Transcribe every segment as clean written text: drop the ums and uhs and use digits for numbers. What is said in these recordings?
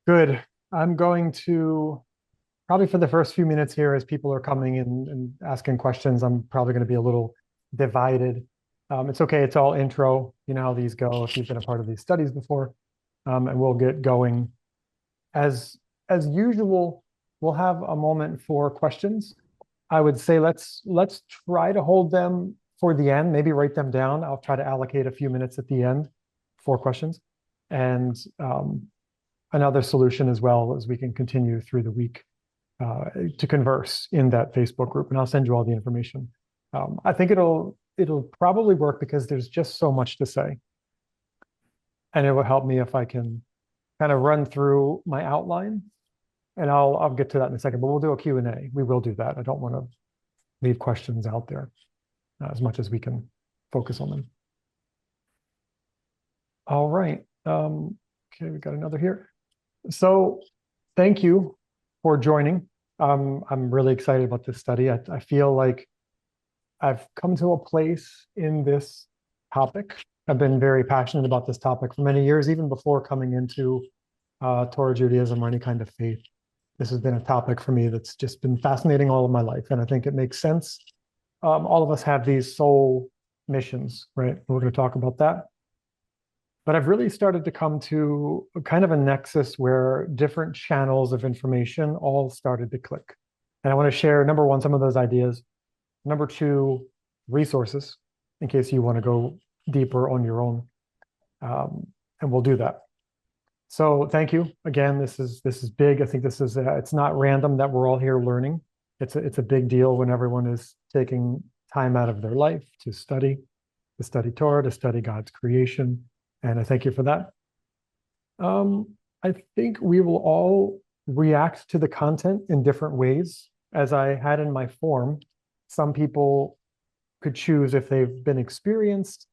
Good. I'm going to probably for the first few minutes here, as people are coming in and asking questions, I'm probably going to be a little divided. It's okay. It's all intro. You know how these go if you've been a part of these studies before. And we'll get going. As as usual, we'll have a moment for questions. I would say let's try to hold them for the end, maybe write them down. I'll try to allocate a few minutes at the end for questions. And another solution as well as we can continue through the week to converse in that Facebook group, and I'll send you all the information. I think it'll probably work because there's just so much to say, and it will help me if I can kind of run through my outline, and I'll get to that in a second. But we'll do a Q&A. We will do that. I don't want to leave questions out there as much as we can focus on them. All right. Okay, we got another here. So thank you for joining. I'm really excited about this study. I feel like I've come to a place in this topic. I've been very passionate about this topic for many years, even before coming into Torah Judaism or any kind of faith. This has been a topic for me that's just been fascinating all of my life, and I think it makes sense. All of us have these soul missions, right? We're going to talk about that. But I've really started to come to kind of a nexus where different channels of information all started to click. And I want to share, number one, some of those ideas. Number two, resources, in case you want to go deeper on your own. And we'll do that. So thank you. Again, this is big. I think this is, it's not random that we're all here learning. It's a big deal when everyone is taking time out of their life to study Torah, to study God's creation. And I thank you for that. I think we will all react to the content in different ways. As I had in my form, some people could choose if they've been experienced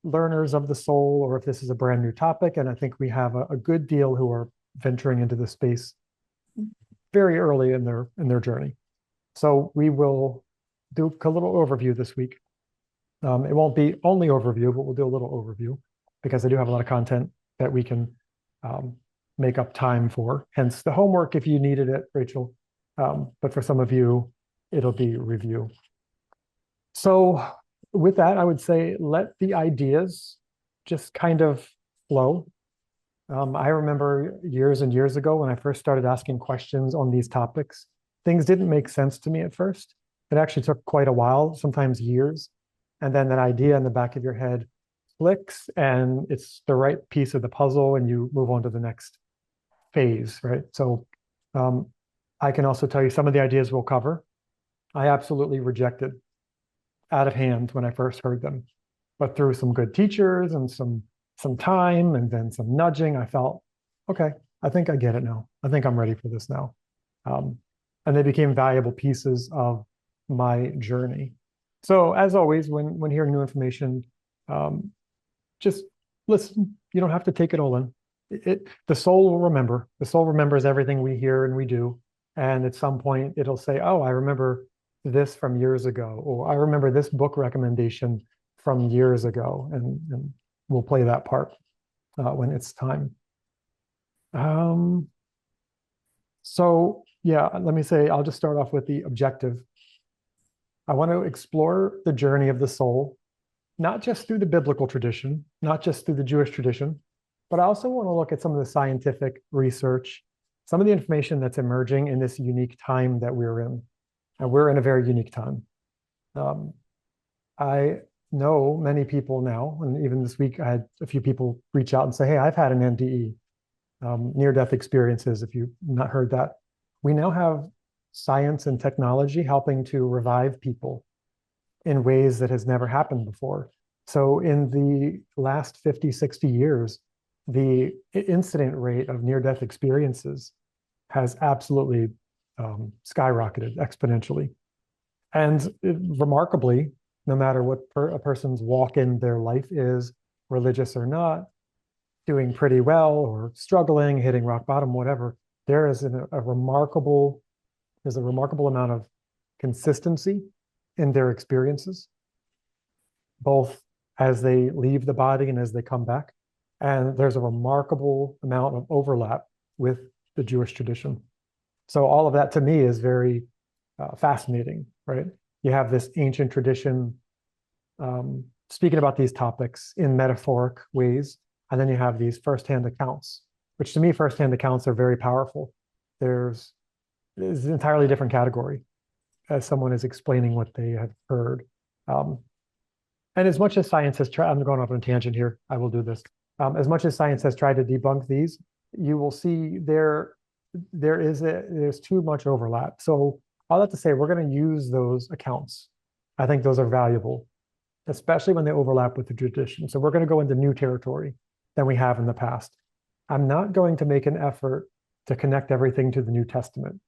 learners of the soul or if this is a brand new topic. And I think we have a good deal who are venturing into this space very early in their journey. So we will do a little overview this week. It won't be only overview, but we'll do a little overview because I do have a lot of content that we can make up time for. Hence the homework if you needed it, Rachel. But for some of you, it'll be review. So with that, I would say let the ideas just kind of flow. I remember years and years ago when I first started asking questions on these topics, things didn't make sense to me at first. It actually took quite a while, sometimes years. And then that idea in the back of your head clicks and it's the right piece of the puzzle and you move on to the next phase, right? So I can also tell you some of the ideas we'll cover. I absolutely rejected out of hand when I first heard them, but through some good teachers and some time and then some nudging, I felt, okay, I think I get it now. I think I'm ready for this now. And they became valuable pieces of my journey. So as always, when hearing new information, just listen. You don't have to take it all in. The soul will remember. The soul remembers everything we hear and we do. And at some point, it'll say, oh, I remember this from years ago, or I remember this book recommendation from years ago. And we'll play that part when it's time. So yeah, let me say, I'll just start off with the objective. I want to explore the journey of the soul, not just through the biblical tradition, not just through the Jewish tradition, but I also want to look at some of the scientific research, some of the information that's emerging in this unique time that we're in. And we're in a very unique time. I know many people now, and even this week I had a few people reach out and say, hey, I've had an NDE, near-death experiences, if you've not heard that. We now have science and technology helping to revive people in ways that has never happened before. So in the last 50, 60 years, the incident rate of near-death experiences has absolutely skyrocketed exponentially. And remarkably, no matter what a person's walk in their life is, religious or not, doing pretty well or struggling, hitting rock bottom, whatever, there is a remarkable amount of consistency in their experiences, both as they leave the body and as they come back. And there's a remarkable amount of overlap with the Jewish tradition. So all of that to me is very fascinating, right? You have this ancient tradition speaking about these topics in metaphoric ways, and then you have these firsthand accounts, which to me, firsthand accounts are very powerful. There's an entirely different category as someone is explaining what they have heard. And as much as science has tried, I'm going off on a tangent here, I will do this. As much as science has tried to debunk these, you will see there's too much overlap. So all that to say, we're going to use those accounts. I think those are valuable, especially when they overlap with the tradition. So we're going to go into new territory than we have in the past. I'm not going to make an effort to connect everything to the New Testament.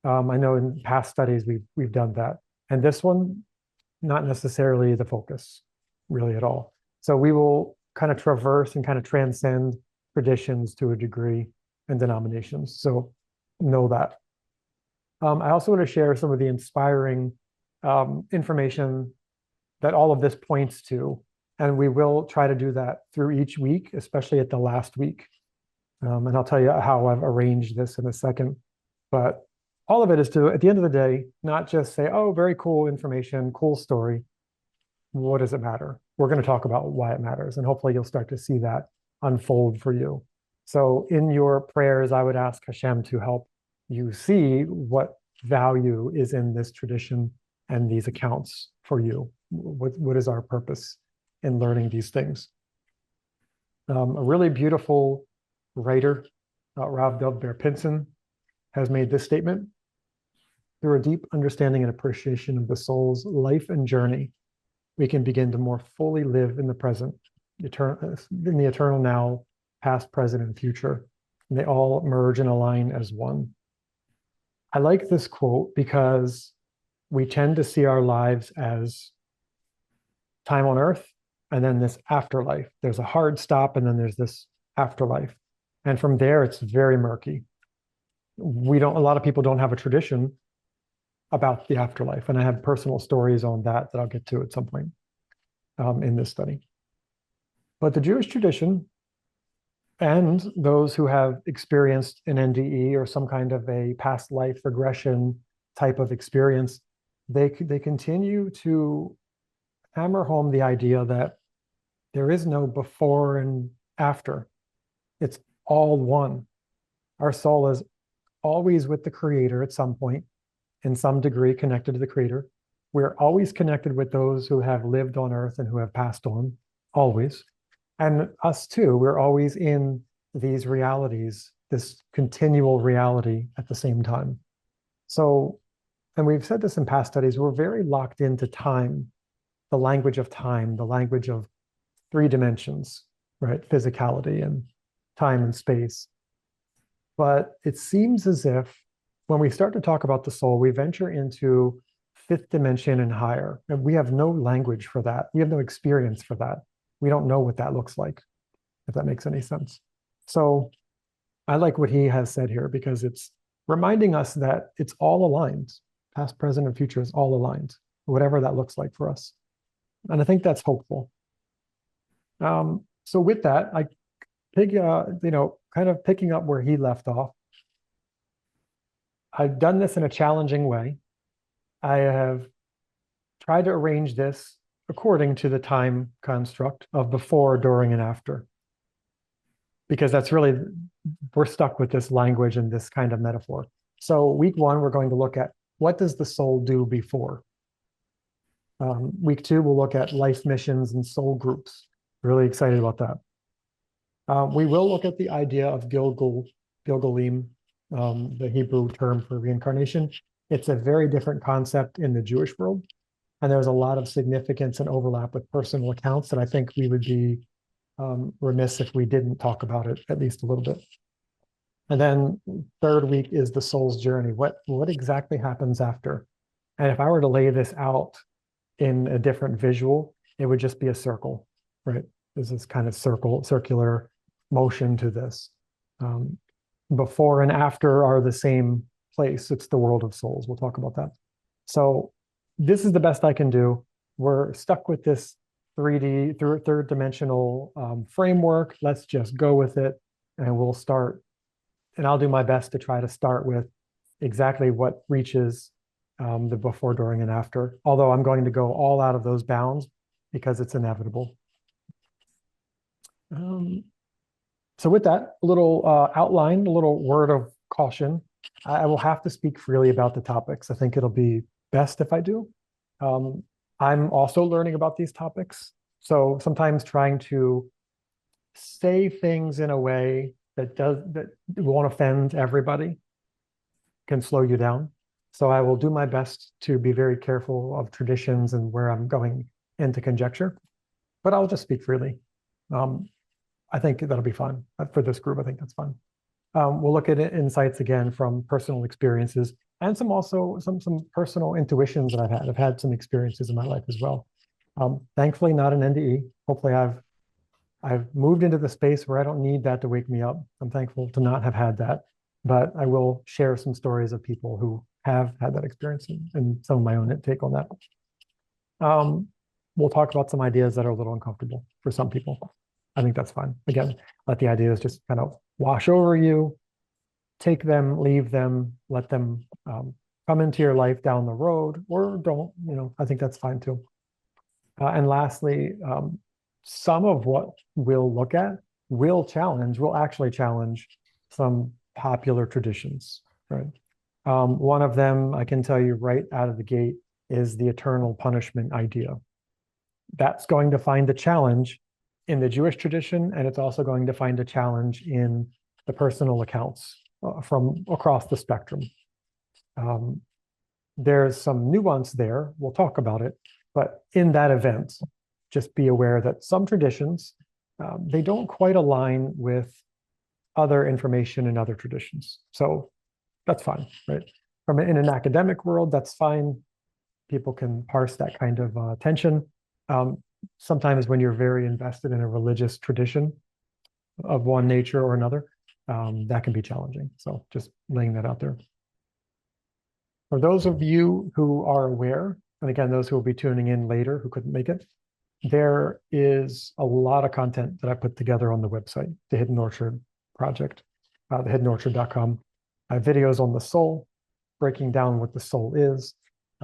I know in past studies we've done that, and this one, not necessarily the focus, really at all. So we will kind of traverse and kind of transcend traditions to a degree and denominations. So know that. I also want to share some of the inspiring information that all of this points to, and we will try to do that through each week, especially at the last week. And I'll tell you how I've arranged this in a second. But all of it is to, at the end of the day, not just say, oh, very cool information, cool story. What does it matter? We're going to talk about why it matters, and hopefully you'll start to see that unfold for you. So in your prayers, I would ask Hashem to help you see what value is in this tradition and these accounts for you. What is our purpose in learning these things? A really beautiful writer, Rav Dov Ber-Pinson, has made this statement. Through a deep understanding and appreciation of the soul's life and journey, we can begin to more fully live in the present, in the eternal now, past, present, and future. And they all merge and align as one. I like this quote because we tend to see our lives as time on earth and then this afterlife. There's a hard stop and then there's this afterlife. And from there, it's very murky. A lot of people don't have a tradition about the afterlife. And I have personal stories on that I'll get to at some point in this study. But the Jewish tradition and those who have experienced an NDE or some kind of a past life regression type of experience, they continue to hammer home the idea that there is no before and after. It's all one. Our soul is always with the Creator at some point, in some degree connected to the Creator. We're always connected with those who have lived on earth and who have passed on, always. And us too, we're always in these realities, this continual reality at the same time. So, and we've said this in past studies, we're very locked into time, the language of time, the language of three dimensions, right? Physicality and time and space. But it seems as if when we start to talk about the soul, we venture into fifth dimension and higher. And we have no language for that. We have no experience for that. We don't know what that looks like, if that makes any sense. So I like what he has said here because it's reminding us that it's all aligned. Past, present, and future is all aligned, whatever that looks like for us. And I think that's hopeful. So with that, kind of picking up where he left off, I've done this in a challenging way. I have tried to arrange this according to the time construct of before, during, and after. Because that's really, we're stuck with this language and this kind of metaphor. So week one, we're going to look at what does the soul do before? Week two, we'll look at life missions and soul groups. Really excited about that. We will look at the idea of Gilgalim, the Hebrew term for reincarnation. It's a very different concept in the Jewish world. And there's a lot of significance and overlap with personal accounts that I think we would be remiss if we didn't talk about it at least a little bit. And then third week is the soul's journey. What exactly happens after? And if I were to lay this out in a different visual, it would just be a circle, right? There's this kind of circular motion to this. Before and after are the same place. It's the world of souls. We'll talk about that. So this is the best I can do. We're stuck with this 3D, third dimensional framework. Let's just go with it, and we'll start And I'll do my best to try to start with exactly what reaches the before, during, and after, although I'm going to go all out of those bounds because it's inevitable. So with that, a little outline, a little word of caution. I will have to speak freely about the topics. I think it'll be best if I do. I'm also learning about these topics. So sometimes trying to say things in a way that won't offend everybody can slow you down. So I will do my best to be very careful of traditions and where I'm going into conjecture, but I'll just speak freely. I think that'll be fun for this group. I think that's fun. We'll look at insights again from personal experiences and some personal intuitions that I've had. I've had some experiences in my life as well. Thankfully, not an NDE. Hopefully, I've moved into the space where I don't need that to wake me up. I'm thankful to not have had that, but I will share some stories of people who have had that experience and some of my own take on that. We'll talk about some ideas that are a little uncomfortable for some people. I think that's fine. Again, let the ideas just kind of wash over you, take them, leave them, let them come into your life down the road, or don't, I think that's fine too. And lastly, some of what we'll look at will actually challenge some popular traditions, right? One of them, I can tell you right out of the gate, is the eternal punishment idea. That's going to find a challenge in the Jewish tradition, and it's also going to find a challenge in the personal accounts from across the spectrum. There's some nuance there. We'll talk about it, but in that event, just be aware that some traditions, they don't quite align with other information in other traditions. So that's fine, right? In an academic world, that's fine. People can parse that kind of tension. Sometimes when you're very invested in a religious tradition of one nature or another, that can be challenging. So just laying that out there. For those of you who are aware, and again, those who will be tuning in later who couldn't make it, there is a lot of content that I put together on the website, the Hidden Orchard Project, thehiddenorchard.com. I have videos on the soul, breaking down what the soul is,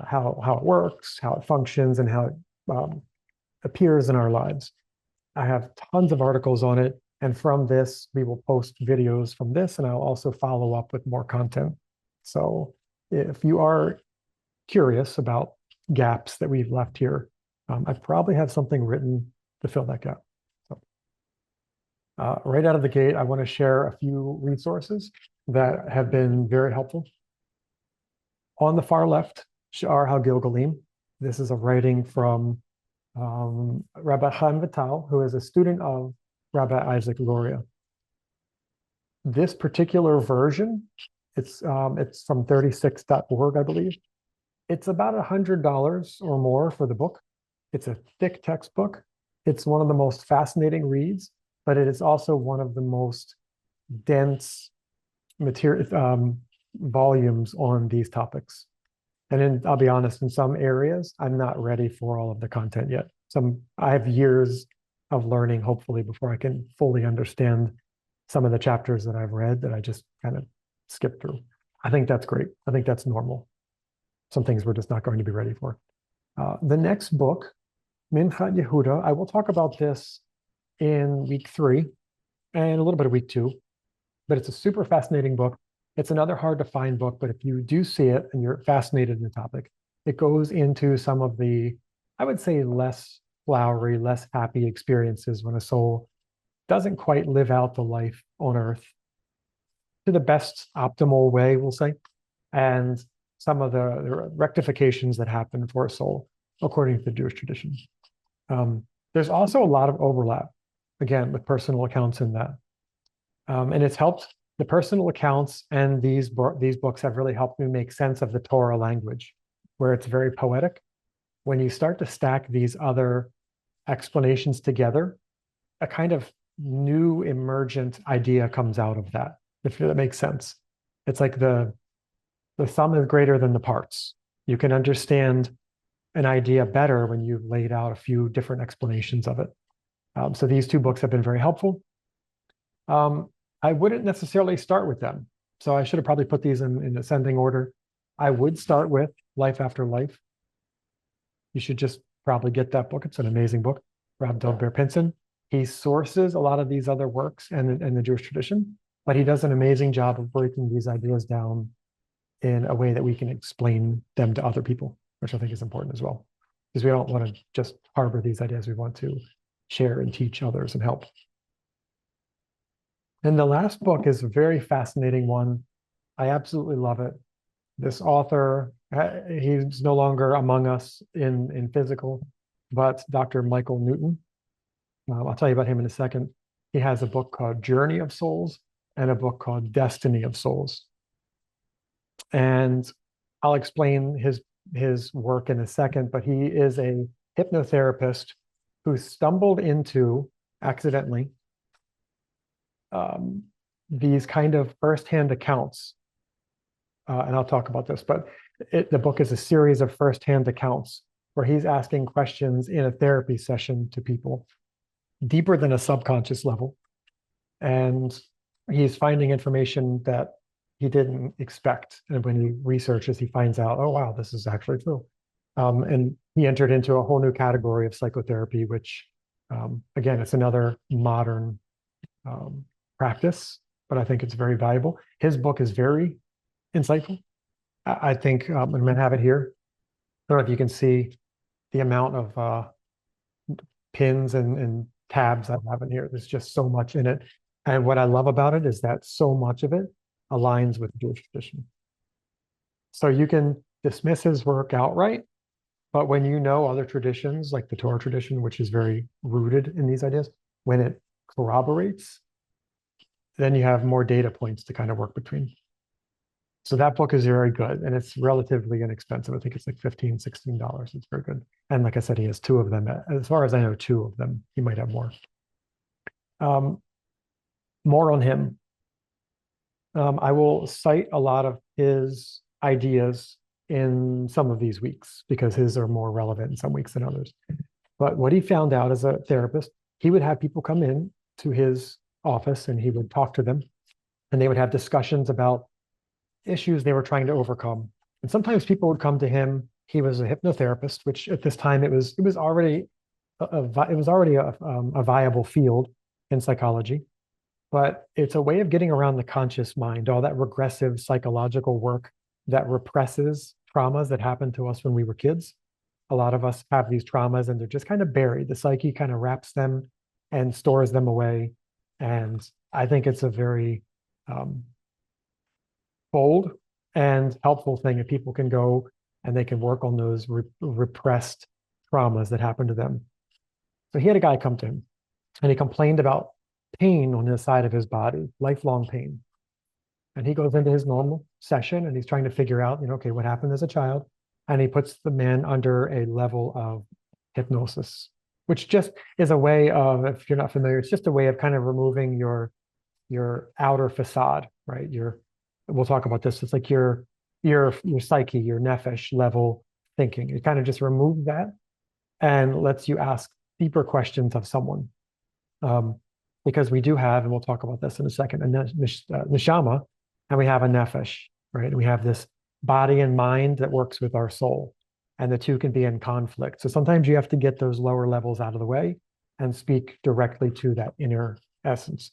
how it works, how it functions, and how it appears in our lives. I have tons of articles on it. And from this, we will post videos from this, and I'll also follow up with more content. So if you are curious about gaps that we've left here, I probably have something written to fill that gap. So, right out of the gate, I want to share a few resources that have been very helpful. On the far left, Sha'ar HaGilgalim. This is a writing from Rabbi Chaim Vital, who is a student of Rabbi Isaac Luria. This particular version, it's from 36.org, I believe. It's about $100 or more for the book. It's a thick textbook. It's one of the most fascinating reads, but it is also one of the most dense material volumes on these topics. And I'll be honest, in some areas, I'm not ready for all of the content yet. I have years of learning, hopefully, before I can fully understand some of the chapters that I've read that I just kind of skip through. I think that's great. I think that's normal. Some things we're just not going to be ready for. The next book, Minchat Yehuda, I will talk about this in week 3 and a little bit of week 2, but it's a super fascinating book. It's another hard to find book, but if you do see it and you're fascinated in the topic, it goes into some of the, I would say, less flowery, less happy experiences when a soul doesn't quite live out the life on earth to the best optimal way, we'll say, and some of the rectifications that happen for a soul according to the Jewish tradition. There's also a lot of overlap, again, with personal accounts in that. And it's helped. The personal accounts and these books have really helped me make sense of the Torah language, where it's very poetic. When you start to stack these other explanations together, a kind of new emergent idea comes out of that, if that makes sense. It's like the sum is greater than the parts. You can understand an idea better when you've laid out a few different explanations of it. So these 2 books have been very helpful. I wouldn't necessarily start with them. So I should have probably put these in ascending order. I would start with Life After Life. You should just probably get that book. It's an amazing book. Rob Delbert Pinson. He sources a lot of these other works and the Jewish tradition, but he does an amazing job of breaking these ideas down in a way that we can explain them to other people, which I think is important as well. Because we don't want to just harbor these ideas. We want to share and teach others and help. And the last book is a very fascinating one. I absolutely love it. This author, he's no longer among us in physical, but Dr. Michael Newton. I'll tell you about him in a second. He has a book called Journey of Souls and a book called Destiny of Souls. And I'll explain his work in a second, but he is a hypnotherapist who stumbled into accidentally these kind of firsthand accounts. And I'll talk about this, but the book is a series of firsthand accounts where he's asking questions in a therapy session to people deeper than a subconscious level. And he's finding information that he didn't expect. And when he researches, he finds out, oh, wow, this is actually true. And he entered into a whole new category of psychotherapy, which, again, it's another modern practice, but I think it's very valuable. His book is very insightful. I think I'm going to have it here. I don't know if you can see the amount of pins and tabs I have in here. There's just so much in it. And what I love about it is that so much of it aligns with Jewish tradition. So you can dismiss his work outright, but when you know other traditions, like the Torah tradition, which is very rooted in these ideas, when it corroborates, then you have more data points to kind of work between. So that book is very good, and it's relatively inexpensive. I think it's like $15, $16. It's very good. And like I said, he has two of them. As far as I know, two of them. He might have more. More on him. I will cite a lot of his ideas in some of these weeks because his are more relevant in some weeks than others. But what he found out as a therapist, he would have people come in to his office and he would talk to them, and they would have discussions about issues they were trying to overcome. And sometimes people would come to him. He was a hypnotherapist, which at this time it was already a viable field in psychology. But it's a way of getting around the conscious mind, all that regressive psychological work that represses traumas that happened to us when we were kids. A lot of us have these traumas and they're just kind of buried. The psyche kind of wraps them and stores them away. And I think it's a very bold and helpful thing if people can go and they can work on those repressed traumas that happened to them. So he had a guy come to him and he complained about pain on the side of his body, lifelong pain. And he goes into his normal session and he's trying to figure out, okay, what happened as a child? And he puts the man under a level of hypnosis, which just is a way of, if you're not familiar, it's just a way of kind of removing your outer facade, right? We'll talk about this. It's like your psyche, your nephesh level thinking. It kind of just removes that and lets you ask deeper questions of someone. Because we do have, and we'll talk about this in a second, a neshama, and we have a nephesh, right? And we have this body and mind that works with our soul, and the two can be in conflict. So sometimes you have to get those lower levels out of the way and speak directly to that inner essence.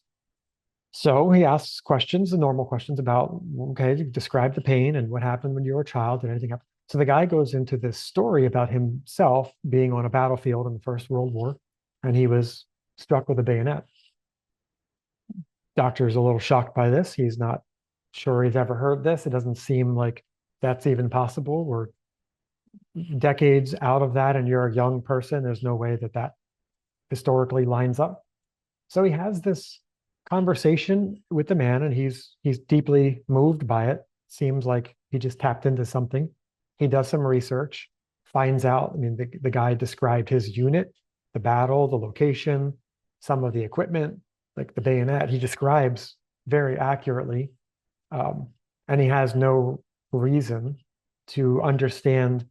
So he asks questions, the normal questions about, okay, describe the pain and what happened when you were a child and anything else. So the guy goes into this story about himself being on a battlefield in the First World War, and he was struck with a bayonet. Doctor's a little shocked by this. He's not sure he's ever heard this. It doesn't seem like that's even possible. We're decades out of that, and you're a young person. There's no way that historically lines up. So he has this conversation with the man, and he's deeply moved by it. Seems like he just tapped into something. He does some research, finds out. I mean, the guy described his unit, the battle, the location, some of the equipment, like the bayonet. He describes very accurately, and he has no reason to understand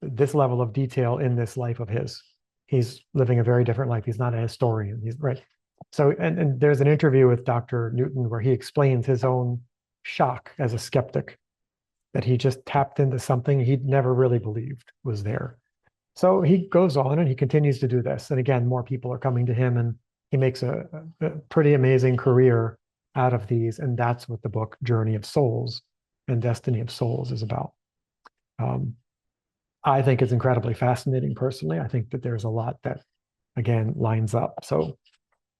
this level of detail in this life of his. He's living a very different life. He's not a historian. He's right. So, and there's an interview with Dr. Newton where he explains his own shock as a skeptic that he just tapped into something he'd never really believed was there. So he goes on and he continues to do this. And again, more people are coming to him, and he makes a pretty amazing career out of these. And that's what the book Journey of Souls and Destiny of Souls is about. Um, I think it's incredibly fascinating personally. I think that there's a lot that, again, lines up. So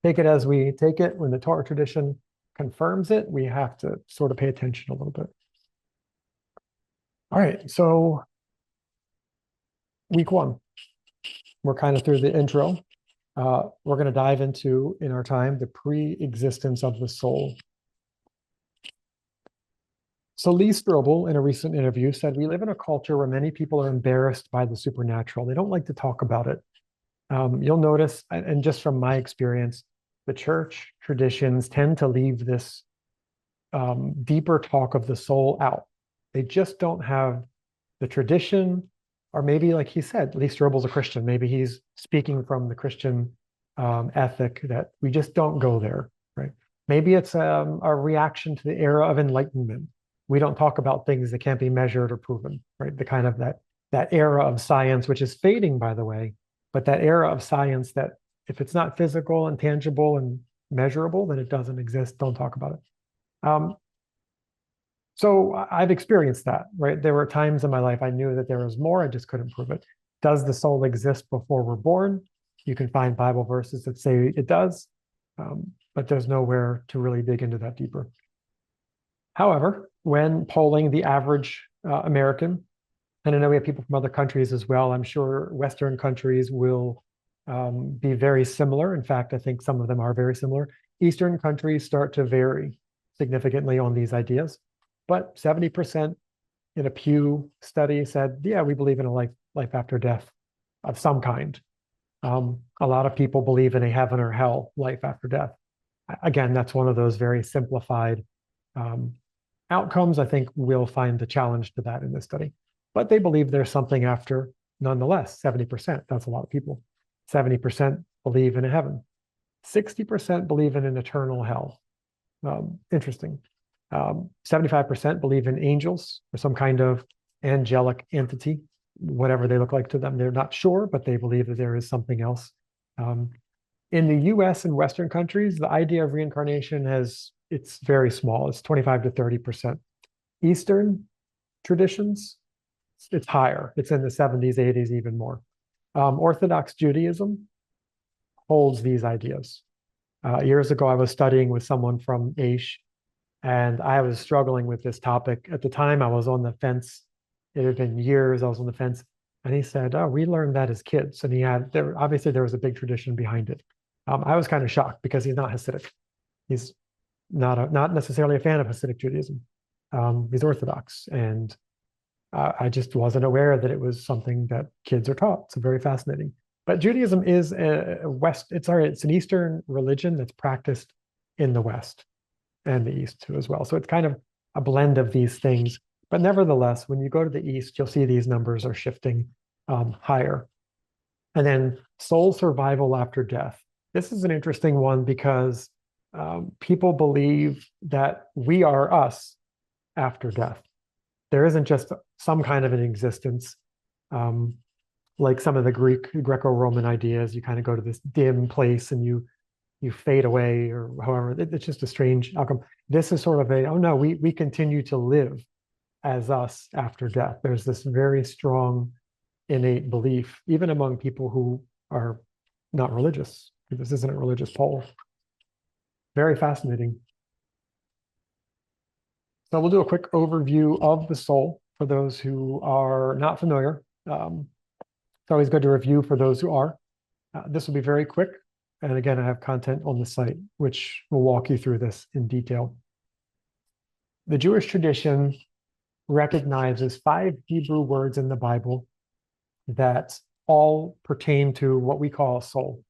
take it as we take it. When the Torah tradition confirms it, we have to sort of pay attention a little bit. All right, so week one, we're kind of through the intro. We're going to dive into, in our time, the pre-existence of the soul. So Lee Strobel, in a recent interview, said, "We live in a culture where many people are embarrassed by the supernatural. They don't like to talk about it. You'll notice, and just from my experience, the church traditions tend to leave this deeper talk of the soul out. They just don't have the tradition, or maybe, like he said, Lee Strobel's a Christian. Maybe he's speaking from the Christian ethic that we just don't go there, right? Maybe it's a reaction to the era of enlightenment. We don't talk about things that can't be measured or proven, right? The kind of that era of science, which is fading, by the way, but that era of science that if it's not physical and tangible and measurable, then it doesn't exist. Don't talk about it. So I've experienced that, right? There were times in my life I knew that there was more, I just couldn't prove it. Does the soul exist before we're born? You can find Bible verses that say it does, but there's nowhere to really dig into that deeper. However, when polling the average American, and I know we have people from other countries as well, I'm sure Western countries will be very similar. In fact, I think some of them are very similar. Eastern countries start to vary significantly on these ideas. But 70% in a Pew study said, yeah, we believe in a life after death of some kind. A lot of people believe in a heaven or hell life after death. Again, that's one of those very simplified outcomes. I think we'll find the challenge to that in this study. But they believe there's something after nonetheless, 70%. That's a lot of people. 70% believe in a heaven. 60% believe in an eternal hell. Interesting. 75% believe in angels or some kind of angelic entity, whatever they look like to them. They're not sure, but they believe that there is something else. In the US and Western countries, the idea of reincarnation it's very small. It's 25 to 30%. Eastern traditions, it's higher. It's in the 70s, 80s, even more. Orthodox Judaism holds these ideas. Years ago, I was studying with someone from Aish, and I was struggling with this topic. At the time, I was on the fence. It had been years I was on the fence. And he said, "Oh, we learned that as kids." And obviously there was a big tradition behind it. I was kind of shocked because he's not Hasidic. He's not necessarily a fan of Hasidic Judaism. He's Orthodox. And I just wasn't aware that it was something that kids are taught. So very fascinating. But Judaism is it's an Eastern religion that's practiced in the West and the East too as well. So it's kind of a blend of these things. But nevertheless, when you go to the East, you'll see these numbers are shifting higher. And then soul survival after death. This is an interesting one because people believe that we are us after death. There isn't just some kind of an existence like some of the Greco-Roman ideas. You kind of go to this dim place and you fade away, or however. It's just a strange outcome. This is sort of oh no, we continue to live as us after death. There's this very strong innate belief, even among people who are not religious. This isn't a religious poll. Very fascinating. So we'll do a quick overview of the soul for those who are not familiar. It's always good to review for those who are. This will be very quick. And again, I have content on the site, which will walk you through this in detail. The Jewish tradition recognizes 5 Hebrew words in the Bible that all pertain to what we call a soul.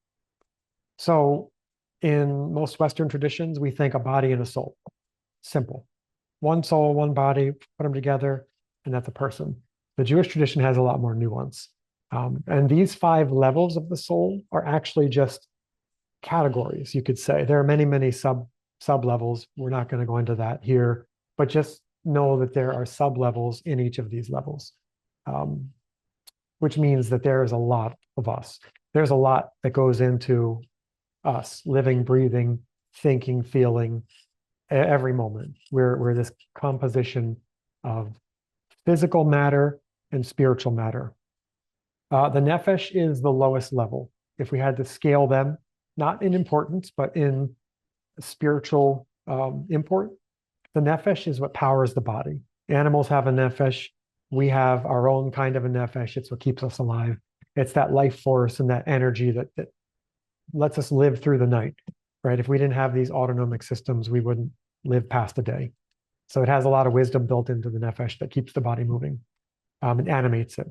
So in most Western traditions, we think a body and a soul. Simple. One soul, one body, put them together, and that's a person. The Jewish tradition has a lot more nuance. And these 5 levels of the soul are actually just categories, you could say. There are many, many sub levels. We're not going to go into that here, but just know that there are sub levels in each of these levels, which means that there is a lot of us. There's a lot that goes into us living, breathing, thinking, feeling every moment. We're this composition of physical matter and spiritual matter. The nefesh is the lowest level. If we had to scale them, not in importance, but in spiritual import, the nefesh is what powers the body. Animals have a nefesh. We have our own kind of a nefesh. It's what keeps us alive. It's that life force and that energy that lets us live through the night, right? If we didn't have these autonomic systems, we wouldn't live past the day. So it has a lot of wisdom built into the nefesh that keeps the body moving and animates it.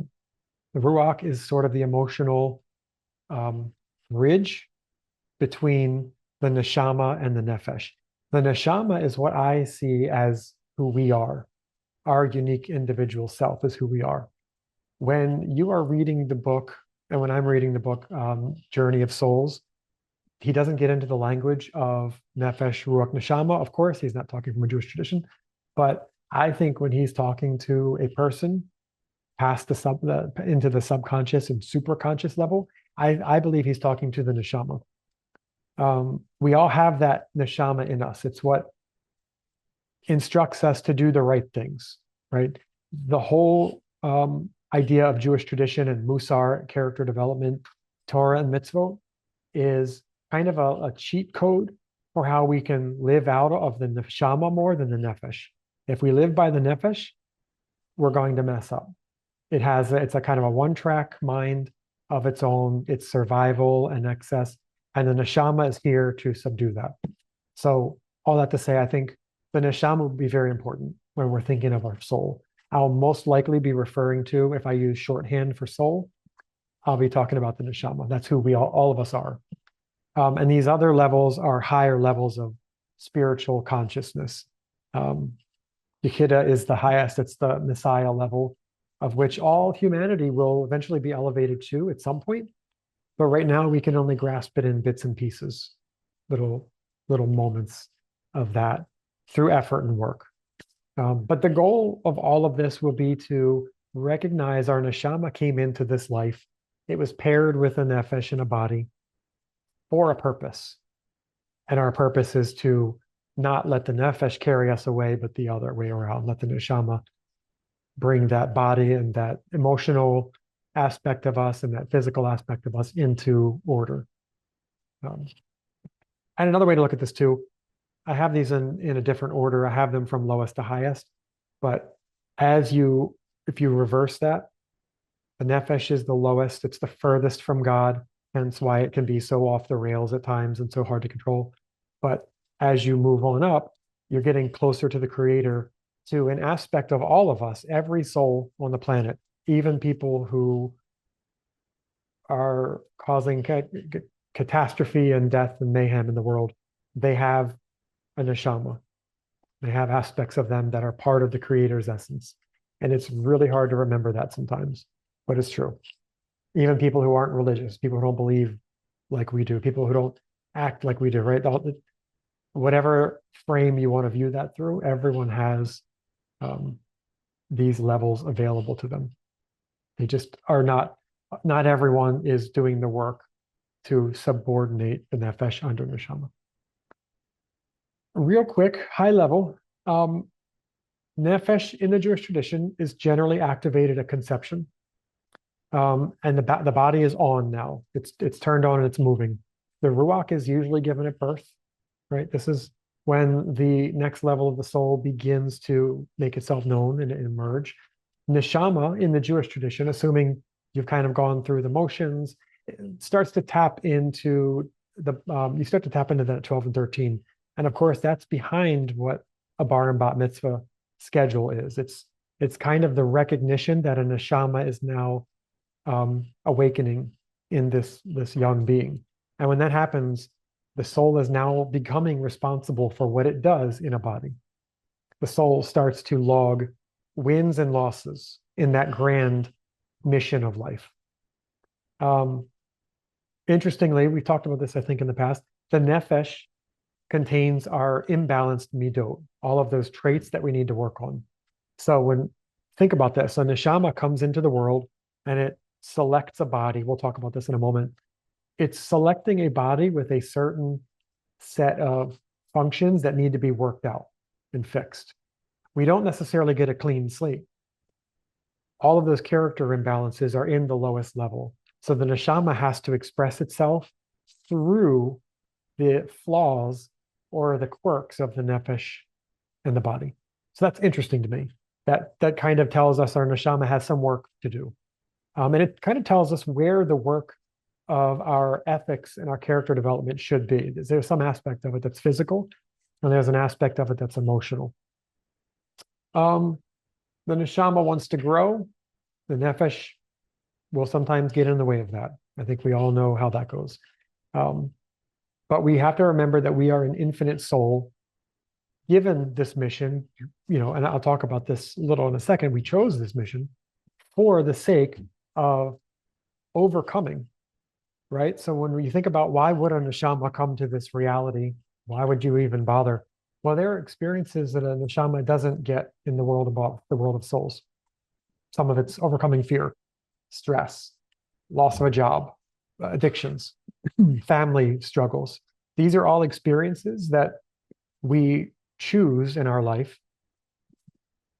The ruach is sort of the emotional bridge between the neshama and the nefesh. The neshama is what I see as who we are. Our unique individual self is who we are. When you are reading the book, and when I'm reading the book, Journey of Souls, he doesn't get into the language of nefesh, ruach, neshama. Of course, he's not talking from a Jewish tradition, but I think when he's talking to a person past into the subconscious and superconscious level, I believe he's talking to the neshama. We all have that neshama in us. It's what instructs us to do the right things, right? The whole idea of Jewish tradition and musar, character development, Torah and mitzvot, is kind of a cheat code for how we can live out of the neshama more than the nefesh. If we live by the nefesh, we're going to mess up. It's a kind of a one-track mind of its own. It's survival and excess, and the neshama is here to subdue that. So all that to say, I think the neshama will be very important when we're thinking of our soul. I'll most likely be referring to, if I use shorthand for soul, I'll be talking about the neshama. That's who we all of us are. And these other levels are higher levels of spiritual consciousness. Yechidah is the highest. It's the Messiah level, of which all humanity will eventually be elevated to at some point. But right now we can only grasp it in bits and pieces, little moments of that through effort and work. But the goal of all of this will be to recognize our neshama came into this life. It was paired with a nefesh and a body for a purpose. And our purpose is to not let the nefesh carry us away, but the other way around. Let the neshama bring that body and that emotional aspect of us and that physical aspect of us into order. And another way to look at this too, I have these in a different order. I have them from lowest to highest, but if you reverse that, the nefesh is the lowest. It's the furthest from God, hence why it can be so off the rails at times and so hard to control. But as you move on up, you're getting closer to the Creator, to an aspect of all of us, every soul on the planet, even people who are causing catastrophe and death and mayhem in the world. They have a neshama. They have aspects of them that are part of the Creator's essence. And it's really hard to remember that sometimes, but it's true. Even people who aren't religious, people who don't believe like we do, people who don't act like we do, right? Whatever frame you want to view that through, everyone has these levels available to them. They just are not everyone is doing the work to subordinate the nefesh under neshama. Real quick, high level, nefesh in the Jewish tradition is generally activated at conception. And the body is on now. It's turned on and it's moving. The ruach is usually given at birth, right? This is when the next level of the soul begins to make itself known and emerge. Neshama in the Jewish tradition, assuming you've kind of gone through the motions, it starts to tap into you start to tap into that 12 and 13. And of course, that's behind what a bar and bat mitzvah schedule is. It's kind of the recognition that a neshama is now awakening in this young being. And when that happens, the soul is now becoming responsible for what it does in a body. The soul starts to log wins and losses in that grand mission of life. Interestingly, we talked about this, I think, in the past. The nefesh contains our imbalanced midot, all of those traits that we need to work on. So think about this, a neshama comes into the world and it selects a body. We'll talk about this in a moment. It's selecting a body with a certain set of functions that need to be worked out and fixed. We don't necessarily get a clean slate. All of those character imbalances are in the lowest level. So the neshama has to express itself through the flaws or the quirks of the nefesh and the body. So that's interesting to me. That kind of tells us our neshama has some work to do. And it kind of tells us where the work of our ethics and our character development should be. There's some aspect of it that's physical, and there's an aspect of it that's emotional. The neshama wants to grow. The nefesh will sometimes get in the way of that. I think we all know how that goes. But we have to remember that we are an infinite soul given this mission, and I'll talk about this a little in a second. We chose this mission for the sake of overcoming, right? So when you think about why would a neshama come to this reality, why would you even bother? Well, there are experiences that a neshama doesn't get in the world above, the world of souls. Some of it's overcoming fear, stress, loss of a job, addictions, family struggles. These are all experiences that we choose in our life.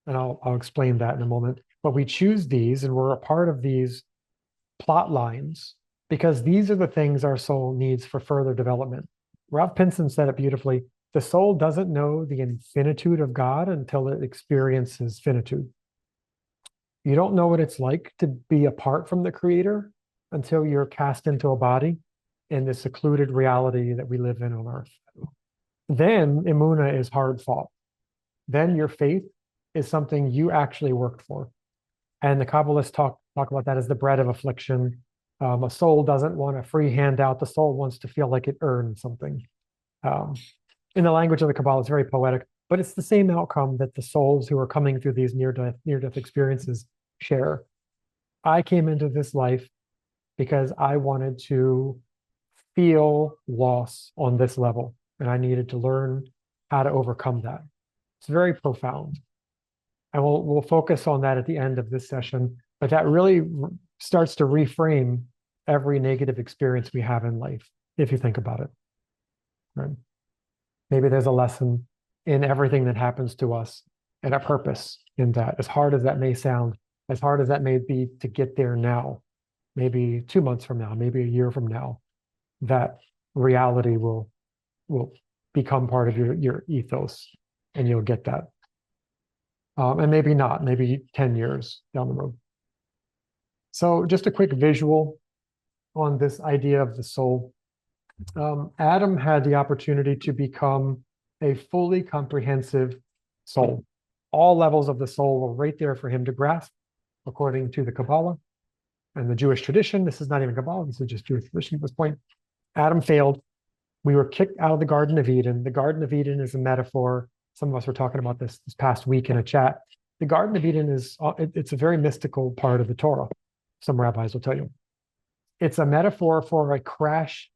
And I'll explain that in a moment. But we choose these and we're a part of these plot lines because these are the things our soul needs for further development. Ralph Pinson said it beautifully. The soul doesn't know the infinitude of God until it experiences finitude. You don't know what it's like to be apart from the Creator until you're cast into a body in the secluded reality that we live in on earth. Then Imuna is hard fought. Then your faith is something you actually worked for. And the Kabbalists talk about that as the bread of affliction. A soul doesn't want a free handout. The soul wants to feel like it earned something. In the language of the Kabbalah, it's very poetic, but it's the same outcome that the souls who are coming through these near-death experiences share. I came into this life because I wanted to feel loss on this level, and I needed to learn how to overcome that. It's very profound. And we'll focus on that at the end of this session, but that really starts to reframe every negative experience we have in life, if you think about it. Right? Maybe there's a lesson in everything that happens to us and a purpose in that, as hard as that may sound, as hard as that may be to get there now, maybe 2 months from now, maybe a year from now, that reality will become part of your ethos and you'll get that. And maybe not, maybe 10 years down the road. So just a quick visual on this idea of the soul. Adam had the opportunity to become a fully comprehensive soul. All levels of the soul were right there for him to grasp, according to the Kabbalah and the Jewish tradition. This is not even Kabbalah, this is just Jewish tradition at this point. Adam failed. We were kicked out of the Garden of Eden. The Garden of Eden is a metaphor. Some of us were talking about this past week in a chat. The Garden of Eden it's a very mystical part of the Torah. Some rabbis will tell you. It's a metaphor for a crash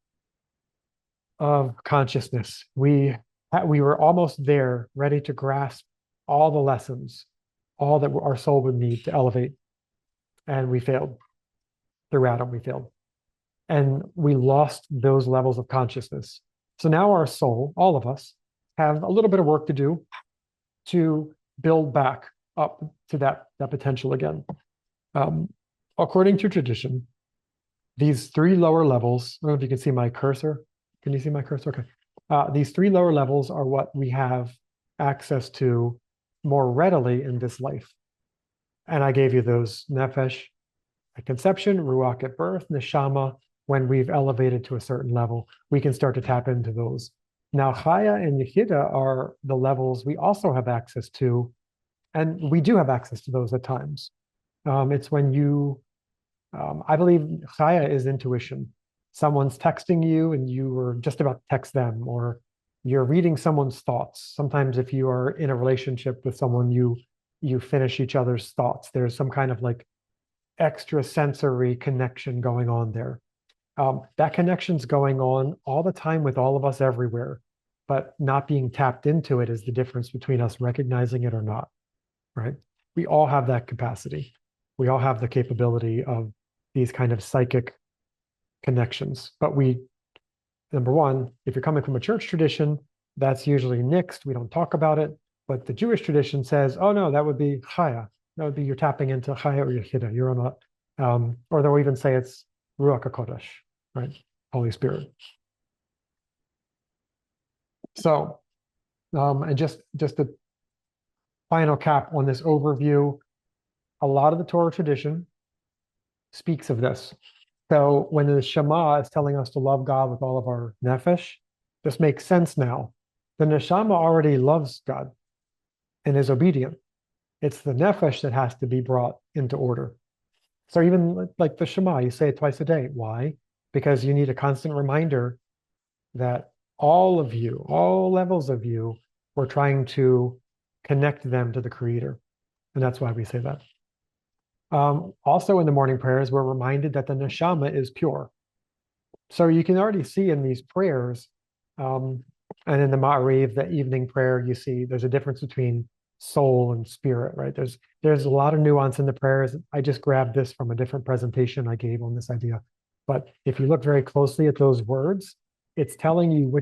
of consciousness. We were almost there, ready to grasp all the lessons, all that our soul would need to elevate. And we failed. Through Adam, we failed. And we lost those levels of consciousness. So now our soul, all of us, have a little bit of work to do to build back up to that potential again. According to tradition, these 3 lower levels, I don't know if you can see my cursor. Can you see my cursor? Okay. These 3 lower levels are what we have access to more readily in this life. And I gave you those: nefesh at conception, ruach at birth, neshama when we've elevated to a certain level. We can start to tap into those. Now, chaya and yechida are the levels we also have access to, and we do have access to those at times. It's when I believe chaya is intuition. Someone's texting you and you were just about to text them, or you're reading someone's thoughts. Sometimes if you are in a relationship with someone, you finish each other's thoughts. There's some kind of like extra sensory connection going on there. That connection's going on all the time with all of us everywhere, but not being tapped into it is the difference between us recognizing it or not, right? We all have that capacity. We all have the capability of these kind of psychic connections. But number one, if you're coming from a church tradition, that's usually nixed. We don't talk about it. But the Jewish tradition says, oh no, that would be chaya. That would be you're tapping into chaya or yechida. You're on or they'll even say it's ruach hakodesh, right? Holy Spirit. So, and just a final cap on this overview, a lot of the Torah tradition speaks of this. So when the Shema is telling us to love God with all of our nefesh, this makes sense now. The neshama already loves God and is obedient. It's the nefesh that has to be brought into order. So even like the Shema, you say it twice a day. Why? Because you need a constant reminder that all of you, all levels of you, we're trying to connect them to the Creator. And that's why we say that. Also in the morning prayers, we're reminded that the neshama is pure. So you can already see in these prayers, and in the Ma'ariv, the evening prayer, you see there's a difference between soul and spirit, right? There's a lot of nuance in the prayers. I just grabbed this from a different presentation I gave on this idea. But if you look very closely at those words, it's telling you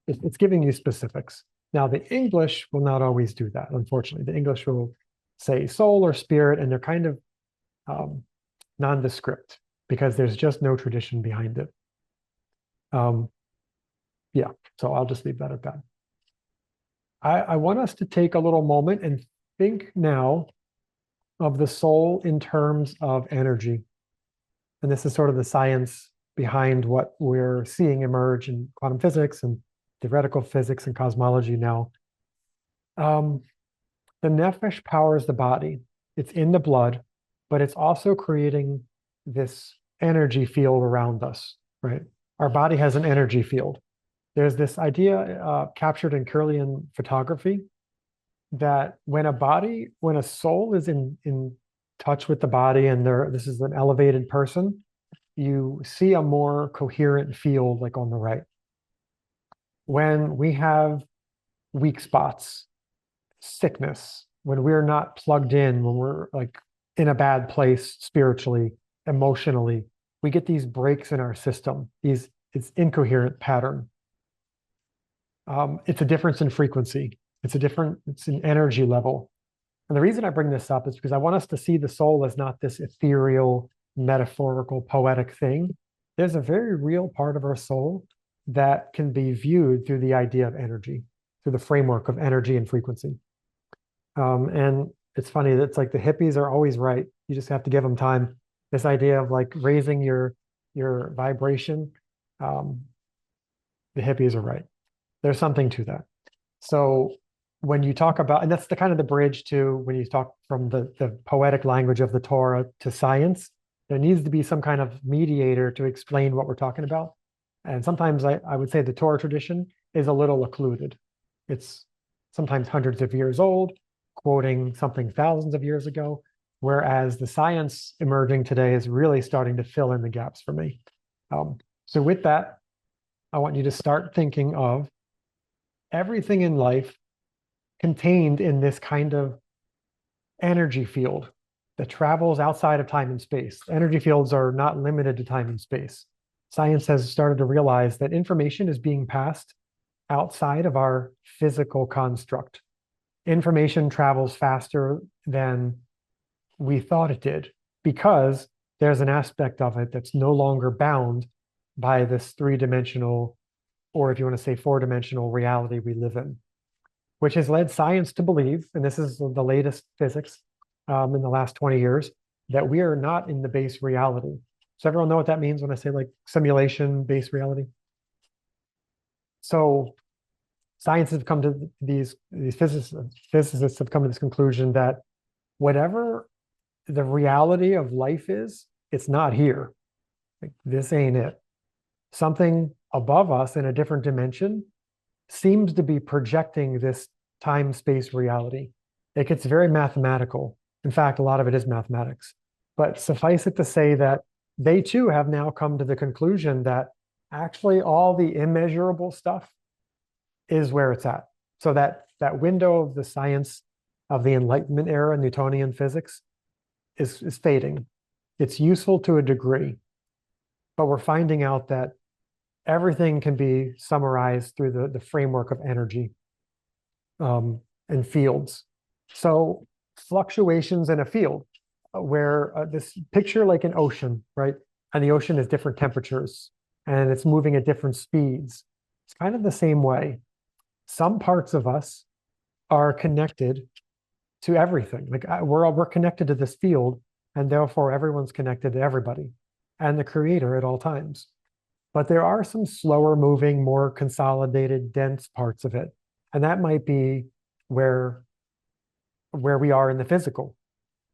it's giving you specifics. Now, the English will not always do that, unfortunately. The English will say soul or spirit, and they're kind of nondescript because there's just no tradition behind it. Yeah, so I'll just leave that at that. I want us to take a little moment and think now of the soul in terms of energy. And this is sort of the science behind what we're seeing emerge in quantum physics and theoretical physics and cosmology now. The nefesh powers the body. It's in the blood, but it's also creating this energy field around us, right? Our body has an energy field. There's this idea captured in Kirlian photography that when a soul is in touch with the body and this is an elevated person, you see a more coherent field like on the right. When we have weak spots, sickness, when we're not plugged in, when we're like in a bad place spiritually, emotionally, we get these breaks in our system, it's incoherent pattern. It's a difference in frequency. It's an energy level. And the reason I bring this up is because I want us to see the soul as not this ethereal, metaphorical, poetic thing. There's a very real part of our soul that can be viewed through the idea of energy, through the framework of energy and frequency. And it's funny, it's like the hippies are always right. You just have to give them time. This idea of like raising your vibration, the hippies are right. There's something to that. So when you talk about, and that's the kind of the bridge to when you talk from the poetic language of the Torah to science, there needs to be some kind of mediator to explain what we're talking about. And sometimes I would say the Torah tradition is a little occluded. It's sometimes hundreds of years old, quoting something thousands of years ago, whereas the science emerging today is really starting to fill in the gaps for me. So with that, I want you to start thinking of everything in life contained in this kind of energy field that travels outside of time and space. Energy fields are not limited to time and space. Science has started to realize that information is being passed outside of our physical construct. Information travels faster than we thought it did because there's an aspect of it that's no longer bound by this three-dimensional, or if you want to say four-dimensional reality we live in, which has led science to believe, and this is the latest physics in the last 20 years, that we are not in the base reality. So everyone know what that means when I say like simulation-based reality? So science has come to these physicists have come to this conclusion that whatever the reality of life is, it's not here. Like, this ain't it. Something above us in a different dimension seems to be projecting this time-space reality. It gets very mathematical. In fact, a lot of it is mathematics. But suffice it to say that they too have now come to the conclusion that actually all the immeasurable stuff is where it's at. So that window of the science of the Enlightenment era, Newtonian physics, is fading. It's useful to a degree, but we're finding out that everything can be summarized through the framework of energy and fields. So fluctuations in a field where this picture like an ocean, right? And the ocean is different temperatures and it's moving at different speeds. It's kind of the same way. Some parts of us are connected to everything. Like we're connected to this field, and therefore everyone's connected to everybody and the creator at all times. But there are some slower moving, more consolidated, dense parts of it. And that might be where we are in the physical.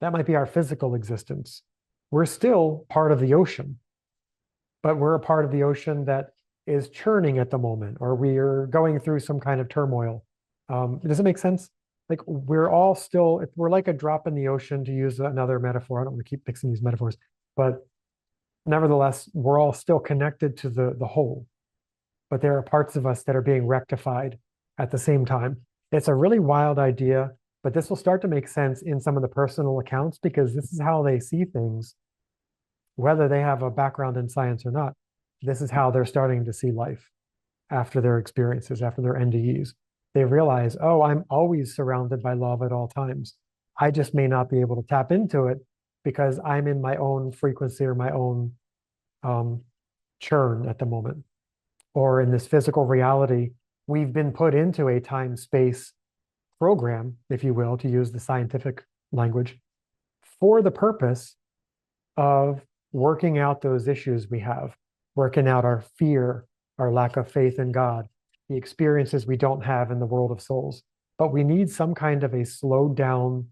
That might be our physical existence. We're still part of the ocean, but we're a part of the ocean that is churning at the moment, or we're going through some kind of turmoil. Does it make sense? Like we're all still, we're like a drop in the ocean, to use another metaphor. I don't want to keep mixing these metaphors, but nevertheless, we're all still connected to the whole. But there are parts of us that are being rectified at the same time. It's a really wild idea, but this will start to make sense in some of the personal accounts, because this is how they see things, whether they have a background in science or not. This is how they're starting to see life after their experiences, after their NDEs. They realize, oh, I'm always surrounded by love at all times. I just may not be able to tap into it because I'm in my own frequency or my own churn at the moment. Or in this physical reality, we've been put into a time-space program, if you will, to use the scientific language, for the purpose of working out those issues we have, working out our fear, our lack of faith in God, the experiences we don't have in the world of souls. But we need some kind of a slowed down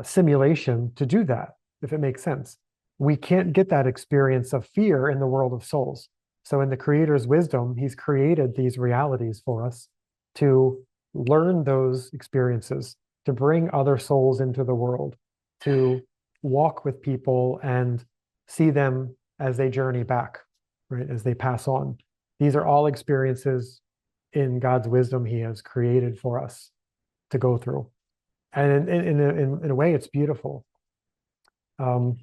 simulation to do that, if it makes sense. We can't get that experience of fear in the world of souls. So in the Creator's wisdom, he's created these realities for us to learn those experiences, to bring other souls into the world, to walk with people and see them as they journey back, right, as they pass on. These are all experiences in God's wisdom he has created for us to go through. And in a way, it's beautiful. And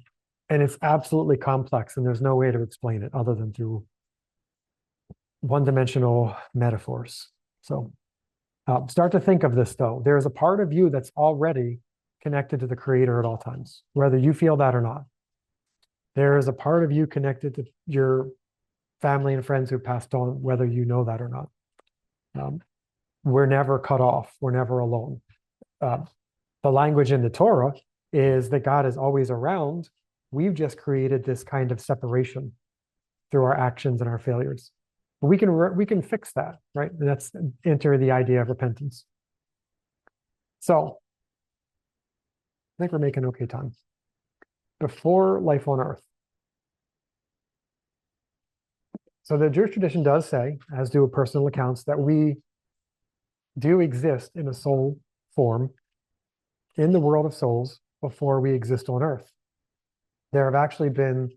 it's absolutely complex, and there's no way to explain it other than through one-dimensional metaphors. So start to think of this, though. There's a part of you that's already connected to the Creator at all times, whether you feel that or not. There is a part of you connected to your family and friends who passed on, whether you know that or not. We're never cut off. We're never alone. The language in the Torah is that God is always around. We've just created this kind of separation through our actions and our failures. But we can fix that, right? And that's enter the idea of repentance. So I think we're making okay time. Before life on earth. So the Jewish tradition does say, as do personal accounts, that we do exist in a soul form in the world of souls before we exist on earth. There have actually been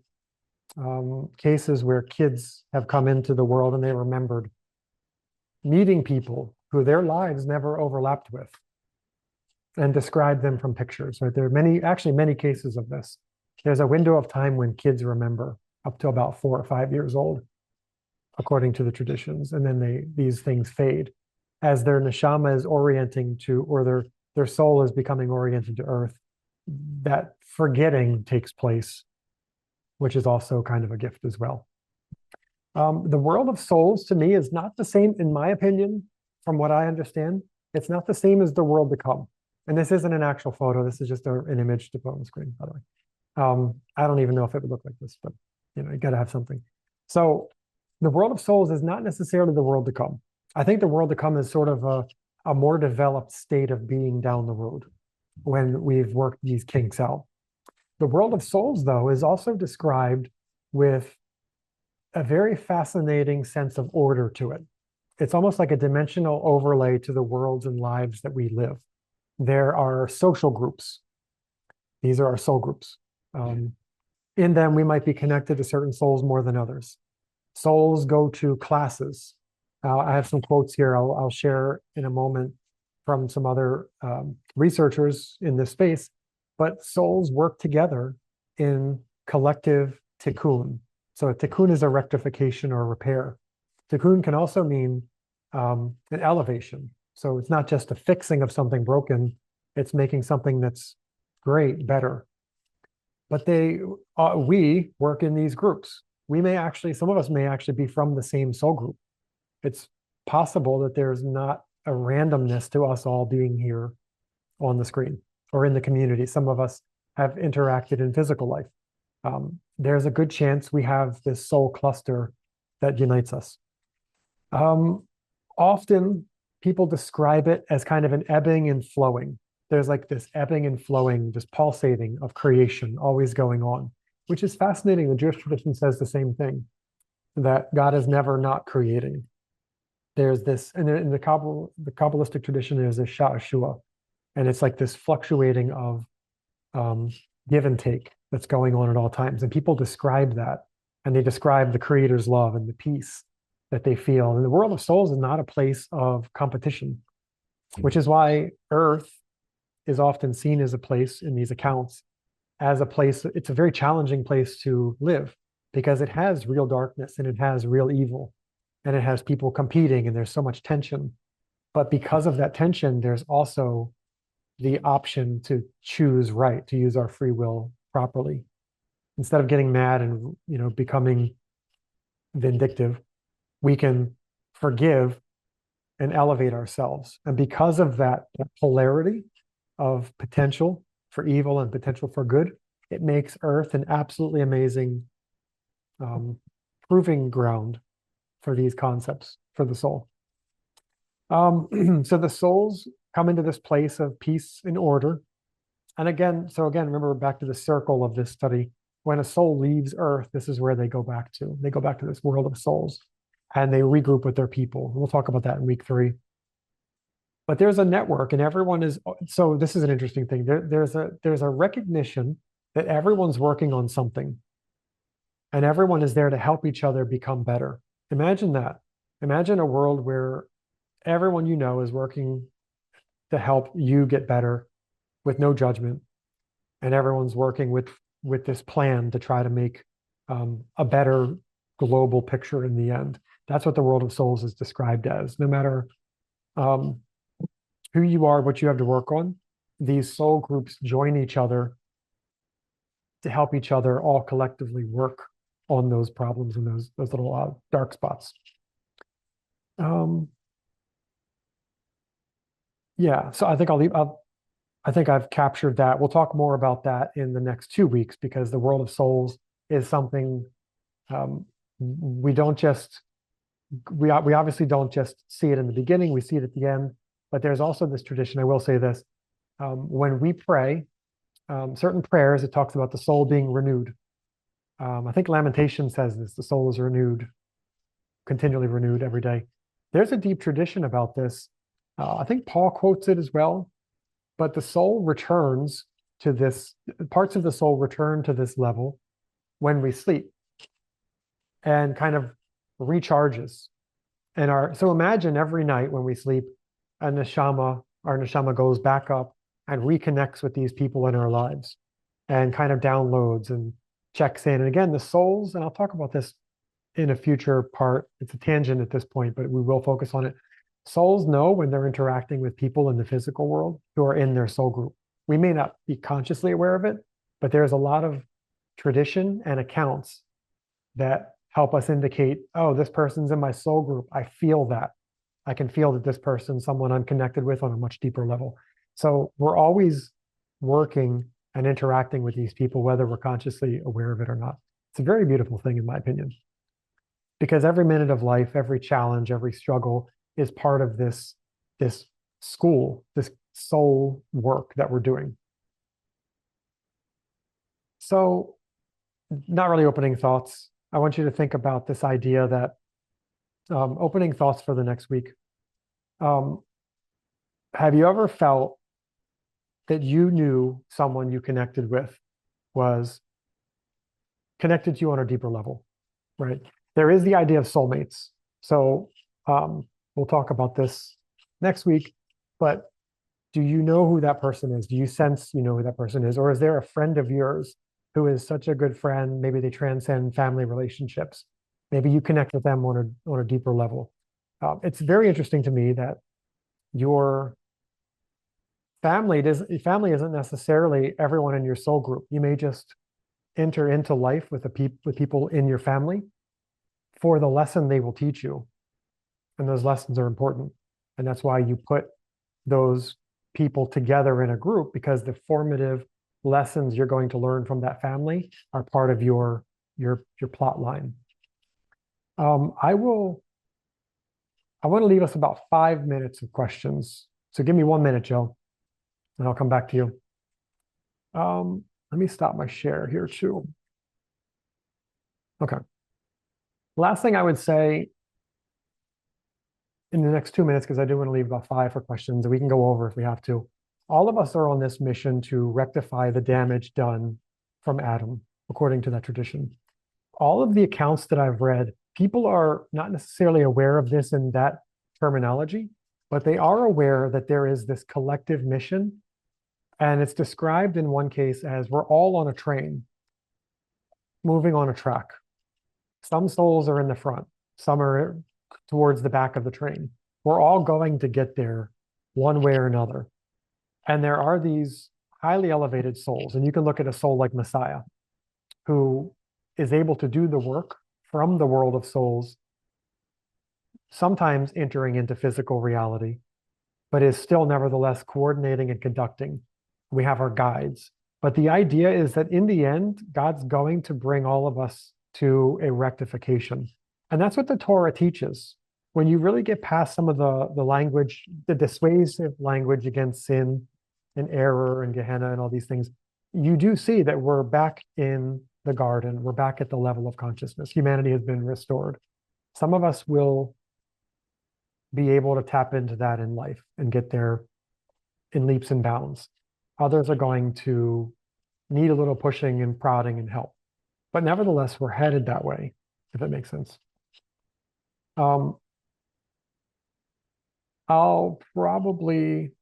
cases where kids have come into the world and they remembered meeting people who their lives never overlapped with and describe them from pictures, right? There are many cases of this. There's a window of time when kids remember up to about 4 or 5 years old, according to the traditions. And then these things fade as their neshama is orienting to, or their soul is becoming oriented to earth. That forgetting takes place, which is also kind of a gift as well. The world of souls, to me, is not the same, in my opinion, from what I understand. It's not the same as the world to come. And this isn't an actual photo. This is just an image to put on the screen, by the way. I don't even know if it would look like this, but you got to have something. So the world of souls is not necessarily the world to come. I think the world to come is sort of a more developed state of being down the road when we've worked these kinks out. The world of souls, though, is also described with a very fascinating sense of order to it. It's almost like a dimensional overlay to the worlds and lives that we live. There are social groups. These are our soul groups. In them, we might be connected to certain souls more than others. Souls go to classes. I have some quotes here I'll share in a moment from some other researchers in this space, but souls work together in collective tikkun. So a tikkun is a rectification or a repair. Tikkun can also mean an elevation. So it's not just a fixing of something broken, it's making something that's great, better. But we work in these groups. Some of us may actually be from the same soul group. It's possible that there's not a randomness to us all being here on the screen or in the community. Some of us have interacted in physical life. There's a good chance we have this soul cluster that unites us. Often people describe it as kind of an ebbing and flowing. There's like this ebbing and flowing, this pulsating of creation always going on, which is fascinating. The Jewish tradition says the same thing, that God is never not creating. There's this, and in the Kabbalistic tradition, there's this sha'ashua, and it's like this fluctuating of give and take that's going on at all times. And people describe that, and they describe the Creator's love and the peace that they feel. And the world of souls is not a place of competition, which is why Earth is often seen as a place in these accounts, as a place, it's a very challenging place to live because it has real darkness and it has real evil and it has people competing and there's so much tension. But because of that tension, there's also the option to choose right, to use our free will properly. Instead of getting mad and becoming vindictive, we can forgive and elevate ourselves. And because of that polarity of potential for evil and potential for good, it makes Earth an absolutely amazing proving ground for these concepts for the soul. So the souls come into this place of peace and order. And again, remember back to the circle of this study. When a soul leaves Earth, this is where they go back to. They go back to this world of souls and they regroup with their people. We'll talk about that in week 3. But there's a network and everyone is, so this is an interesting thing. There's a recognition that everyone's working on something and everyone is there to help each other become better. Imagine that. Imagine a world where everyone is working to help you get better with no judgment. And everyone's working with this plan to try to make a better global picture in the end. That's what the world of souls is described as. No matter who you are, what you have to work on, these soul groups join each other to help each other all collectively work on those problems and those little dark spots. Yeah, so I think I think I've captured that. We'll talk more about that in the next 2 weeks because the world of souls is something we obviously don't just see it in the beginning, we see it at the end, but there's also this tradition, I will say this, when we pray, certain prayers, it talks about the soul being renewed. I think Lamentation says this, the soul is renewed, continually renewed every day. There's a deep tradition about this. I think Paul quotes it as well, but the soul returns to this, parts of the soul return to this level when we sleep and kind of recharges. So imagine every night when we sleep, our neshama goes back up and reconnects with these people in our lives and kind of downloads and checks in. And again, the souls, and I'll talk about this in a future part, it's a tangent at this point, but we will focus on it. Souls know when they're interacting with people in the physical world who are in their soul group. We may not be consciously aware of it, but there's a lot of tradition and accounts that help us indicate, oh, this person's in my soul group. I feel that. I can feel that this person's someone I'm connected with on a much deeper level. So we're always working and interacting with these people, whether we're consciously aware of it or not. It's a very beautiful thing, in my opinion, because every minute of life, every challenge, every struggle is part of this school, this soul work that we're doing. So, not really opening thoughts. I want you to think about this idea that opening thoughts for the next week. Have you ever felt that you knew someone you connected with was connected to you on a deeper level, right? There is the idea of soulmates. So we'll talk about this next week, but do you know who that person is? Do you sense you know who that person is? Or is there a friend of yours who is such a good friend? Maybe they transcend family relationships. Maybe you connect with them on a deeper level. It's very interesting to me that your family isn't necessarily everyone in your soul group. You may just enter into life with with people in your family for the lesson they will teach you. And those lessons are important. And that's why you put those people together in a group, because the formative lessons you're going to learn from that family are part of your plot line. I want to leave us about 5 minutes of questions. So give me 1 minute, Joe, and I'll come back to you. Let me stop my share here too. Okay. Last thing I would say in the next 2 minutes, because I do want to leave about 5 for questions, and we can go over if we have to. All of us are on this mission to rectify the damage done from Adam, according to that tradition. All of the accounts that I've read, people are not necessarily aware of this in that terminology, but they are aware that there is this collective mission. And it's described in one case as we're all on a train, moving on a track. Some souls are in the front, some are towards the back of the train. We're all going to get there one way or another. And there are these highly elevated souls. And you can look at a soul like Messiah, who is able to do the work from the world of souls, sometimes entering into physical reality, but is still nevertheless coordinating and conducting. We have our guides. But the idea is that in the end, God's going to bring all of us to a rectification. And that's what the Torah teaches. When you really get past some of the language, the dissuasive language against sin and error and Gehenna and all these things, you do see that we're back in the garden. We're back at the level of consciousness. Humanity has been restored. Some of us will be able to tap into that in life and get there in leaps and bounds. Others are going to need a little pushing and prodding and help. But nevertheless, we're headed that way, if it makes sense. I'll probably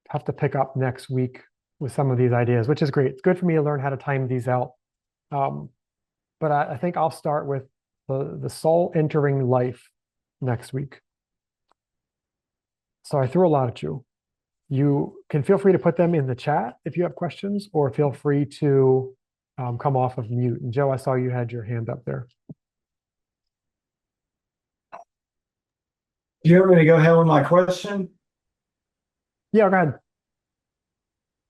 have to pick up next week with some of these ideas, which is great. It's good for me to learn how to time these out. But I think I'll start with the soul entering life next week. So I threw a lot at you. You can feel free to put them in the chat if you have questions, or feel free to come off of mute. And Joe, I saw you had your hand up there. Do you want me to go ahead with my question? Yeah, go ahead.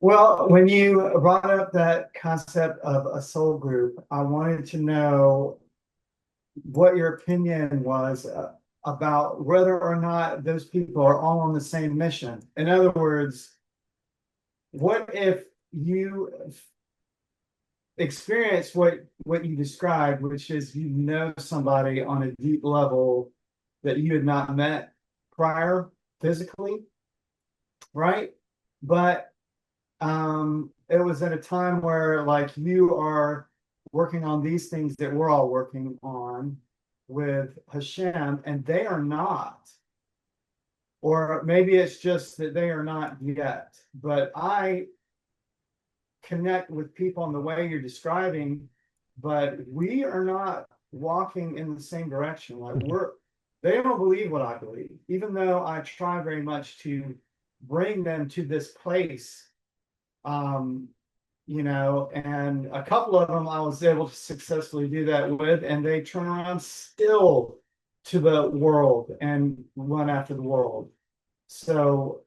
Well, when you brought up that concept of a soul group, I wanted to know what your opinion was about whether or not those people are all on the same mission. In other words, what if you experience what you described, which is you know somebody on a deep level that you had not met prior physically, right? But it was at a time where like you are working on these things that we're all working on with Hashem, and they are not. Or maybe it's just that they are not yet. But I connect with people in the way you're describing, but we are not walking in the same direction. Like they don't believe what I believe, even though I try very much to bring them to this place. And a couple of them I was able to successfully do that with, and they turn around still to the world and run after the world. So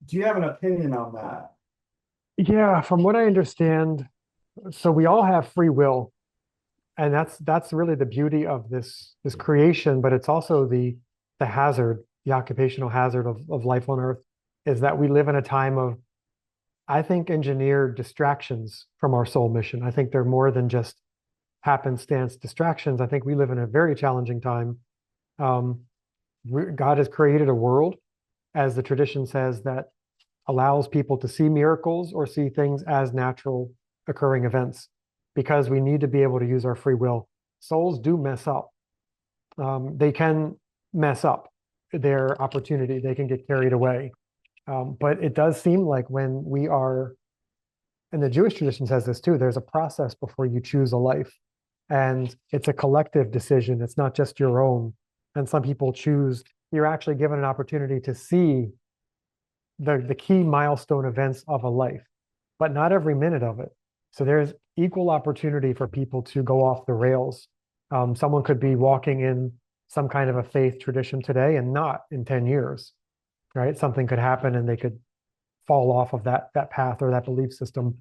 do you have an opinion on that? Yeah, from what I understand, so we all have free will, and that's really the beauty of this creation, but it's also the hazard, the occupational hazard of life on Earth, is that we live in a time of, I think, engineered distractions from our soul mission. I think they're more than just happenstance distractions. I think we live in a very challenging time. God has created a world, as the tradition says, that allows people to see miracles or see things as natural occurring events. because we need to be able to use our free will. Souls do mess up. They can mess up their opportunity. They can get carried away. But it does seem like when we are, and the Jewish tradition says this too, there's a process before you choose a life. And it's a collective decision. It's not just your own. And some people choose, you're actually given an opportunity to see the key milestone events of a life, but not every minute of it. So there's equal opportunity for people to go off the rails. Someone could be walking in some kind of a faith tradition today and not in 10 years, right? Something could happen and they could fall off of that path or that belief system.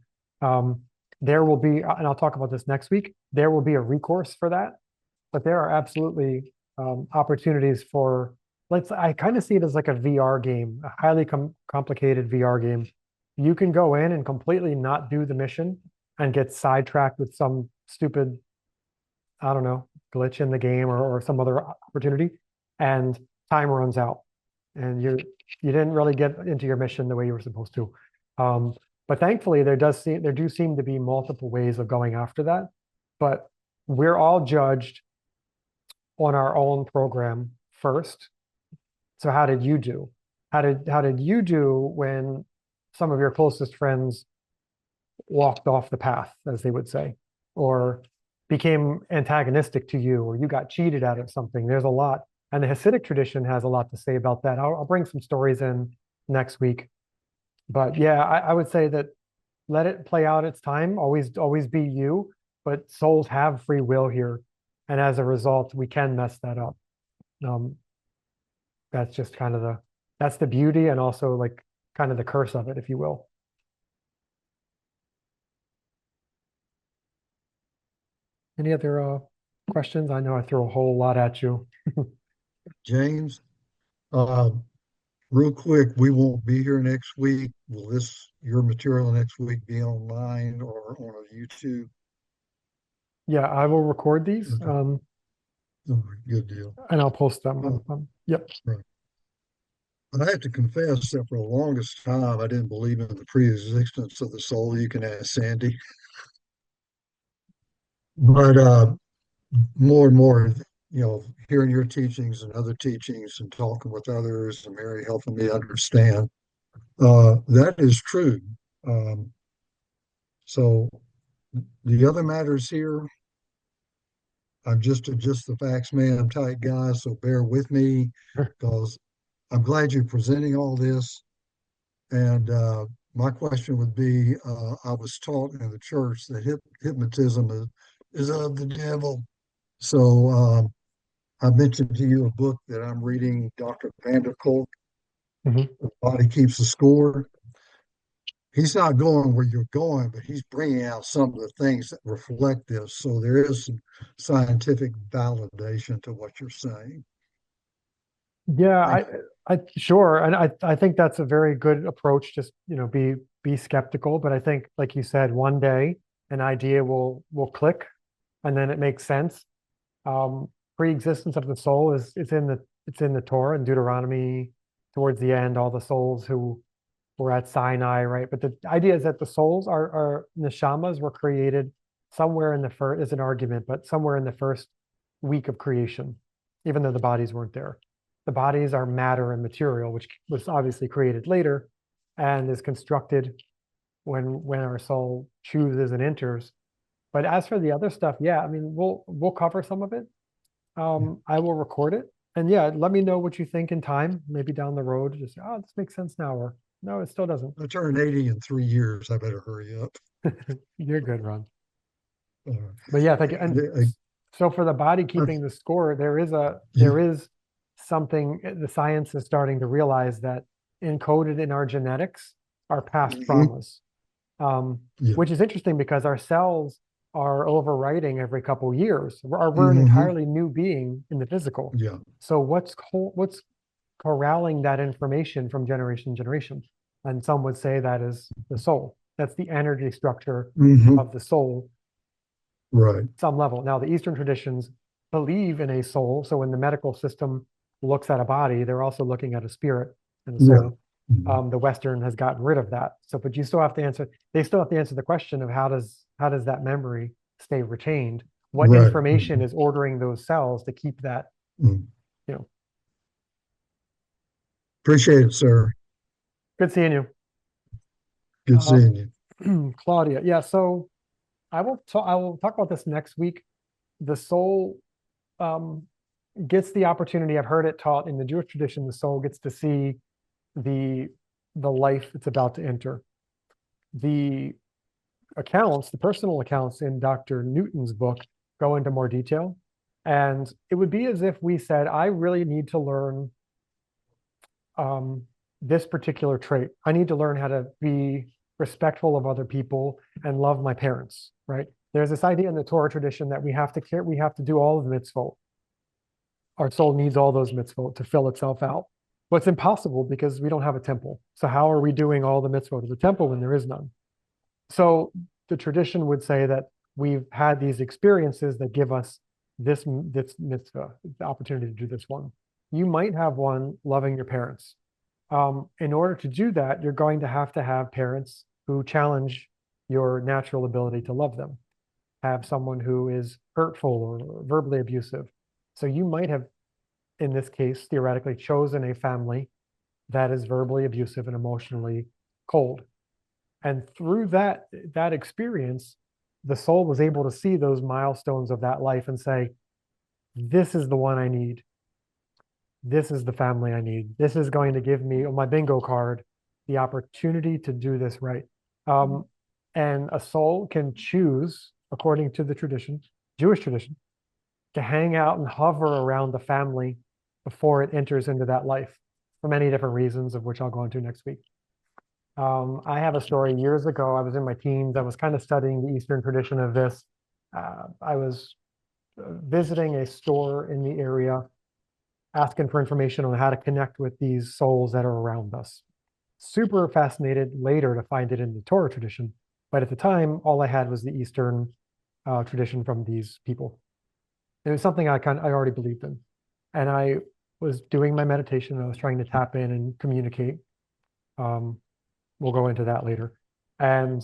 There will be, and I'll talk about this next week, there will be a recourse for that, but there are absolutely opportunities for, I kind of see it as like a VR game, a highly complicated VR game. You can go in and completely not do the mission and get sidetracked with some stupid, I don't know, glitch in the game or some other opportunity, and time runs out, and you didn't really get into your mission the way you were supposed to. But thankfully, there do seem to be multiple ways of going after that. But we're all judged on our own program first. So how did you do? How did you do when some of your closest friends walked off the path, as they would say, or became antagonistic to you, or you got cheated out of something? There's a lot. And the Hasidic tradition has a lot to say about that. I'll bring some stories in next week. But yeah, I would say that let it play out its time. Always be you. But souls have free will here. And as a result, we can mess that up. That's just kind of that's the beauty and also like kind of the curse of it, if you will. Any other questions? I know I threw a whole lot at you. James, uh, real quick, we won't be here next week. Will your material next week be online or on a YouTube? Yeah, I will record these Okay. Oh, good deal. and I'll post them. Yep. Right. But I have to confess that for the longest time, I didn't believe in the pre-existence of the soul. You can ask Sandy. But more and more, hearing your teachings and other teachings and talking with others and Mary helping me understand, that is true. Um, so the other matters here, I'm just the facts man type guy, so bear with me Sure. because I'm glad you're presenting all this. And my question would be, I was taught in the church that hypnotism is of the devil. So I mentioned to you a book that I'm reading, Dr. Vanderkolk, Mhm. The Body Keeps the Score. He's not going where you're going, but he's bringing out some of the things that reflect this. So there is some scientific validation to what you're saying. Yeah, Thank I sure, and I think that's a very good approach. Just be skeptical, but I think, like you said, one day an idea will click, and then it makes sense. Pre-existence of the soul is it's in the Torah and Deuteronomy towards the end. All the souls who were at Sinai, right? But the idea is that the souls are neshamas were created somewhere in the first, is an argument, but somewhere in the first week of creation, even though the bodies weren't there. The bodies are matter and material, which was obviously created later and is constructed when our soul chooses and enters. But as for the other stuff, yeah, I mean, we'll cover some of it. you. I will record it, and yeah, let me know what you think in time. Maybe down the road, just oh, this makes sense now, or no, it still doesn't. I turn 80 in 3 years. I better hurry up. You're good, Ron. Uh, But yeah, thank you. And so for the body keeping the score, yeah, there is something the science is starting to realize that encoded in our genetics are past mhm, traumas, yeah, which is interesting because our cells are overwriting every couple years. We're an mhm, entirely new being in the physical. yeah, So what's corralling that information from generation to generation? And some would say that is the soul. That's the energy structure mhm, of the soul, right, some level. Now, the Eastern traditions believe in a soul. So when the medical system looks at a body, they're also looking at a spirit and a yeah, soul. mhm, The Western has gotten rid of that. So, but you still have to answer. They still have to answer the question of how does that memory stay retained. What Right. information is ordering those cells to keep that, Mm. you know, Appreciate it, sir. good seeing you. Good seeing you. Claudia. Yeah, so I will talk about this next week. The soul um, gets the opportunity. I've heard it taught in the Jewish tradition. The soul gets to see the life it's about to enter. The accounts, the personal accounts in Dr. Newton's book, go into more detail. And it would be as if we said, I really need to learn this particular trait. I need to learn how to be respectful of other people and love my parents, right? There's this idea in the Torah tradition that we have to do all of the mitzvot. Our soul needs all those mitzvot to fill itself out. But it's impossible because we don't have a temple. So how are we doing all the mitzvot of the temple when there is none? So the tradition would say that we've had these experiences that give us this mitzvah, the opportunity to do this one. You might have one loving your parents. In order to do that, you're going to have parents who challenge your natural ability to love them. Have someone who is hurtful or verbally abusive. So you might have, in this case, theoretically chosen a family that is verbally abusive and emotionally cold. And through that experience, the soul was able to see those milestones of that life and say, this is the one I need. This is the family I need. This is going to give me on my bingo card the opportunity to do this right. And a soul can choose, according to the tradition, Jewish tradition, to hang out and hover around the family before it enters into that life for many different reasons, of which I'll go into next week. I have a story years ago. I was in my teens. I was kind of studying the Eastern tradition of this. I was visiting a store in the area, asking for information on how to connect with these souls that are around us. Super fascinated later to find it in the Torah tradition. But at the time, all I had was the Eastern tradition from these people. It was something I already believed in. And I was doing my meditation. I was trying to tap in and communicate. We'll go into that later. And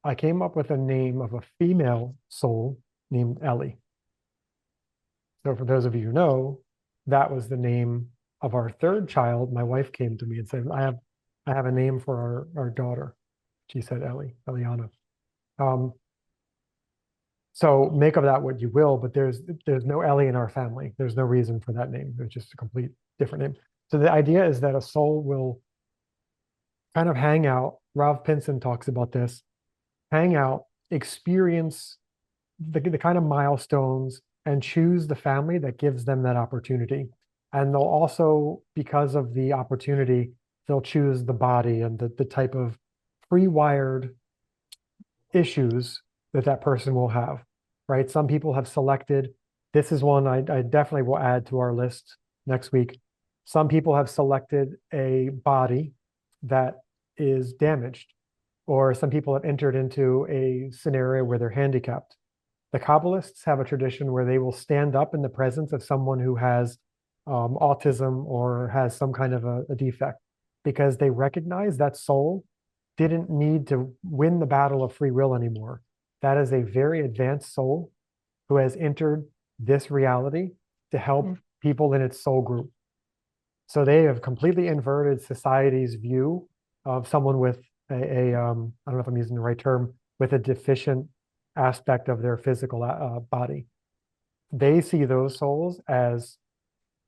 I came up with a name of a female soul named Ellie. So for those of you who know, that was the name of our third child. My wife came to me and said, I have a name for our daughter. She said Ellie, Eliana. So make of that what you will, but there's no Ellie in our family. There's no reason for that name. It's just a complete different name. So the idea is that a soul will kind of hang out. Ralph Pinson talks about this. Hang out, experience the kind of milestones, and choose the family that gives them that opportunity. And they'll also, because of the opportunity, they'll choose the body and the type of pre-wired issues that person will have, right? Some people have selected, this is one I definitely will add to our list next week. Some people have selected a body that is damaged, or some people have entered into a scenario where they're handicapped. The Kabbalists have a tradition where they will stand up in the presence of someone who has autism or has some kind of a defect, because they recognize that soul didn't need to win the battle of free will anymore. That is a very advanced soul who has entered this reality to help people in its soul group. So they have completely inverted society's view of someone with I don't know if I'm using the right term, with a deficient aspect of their physical body. They see those souls as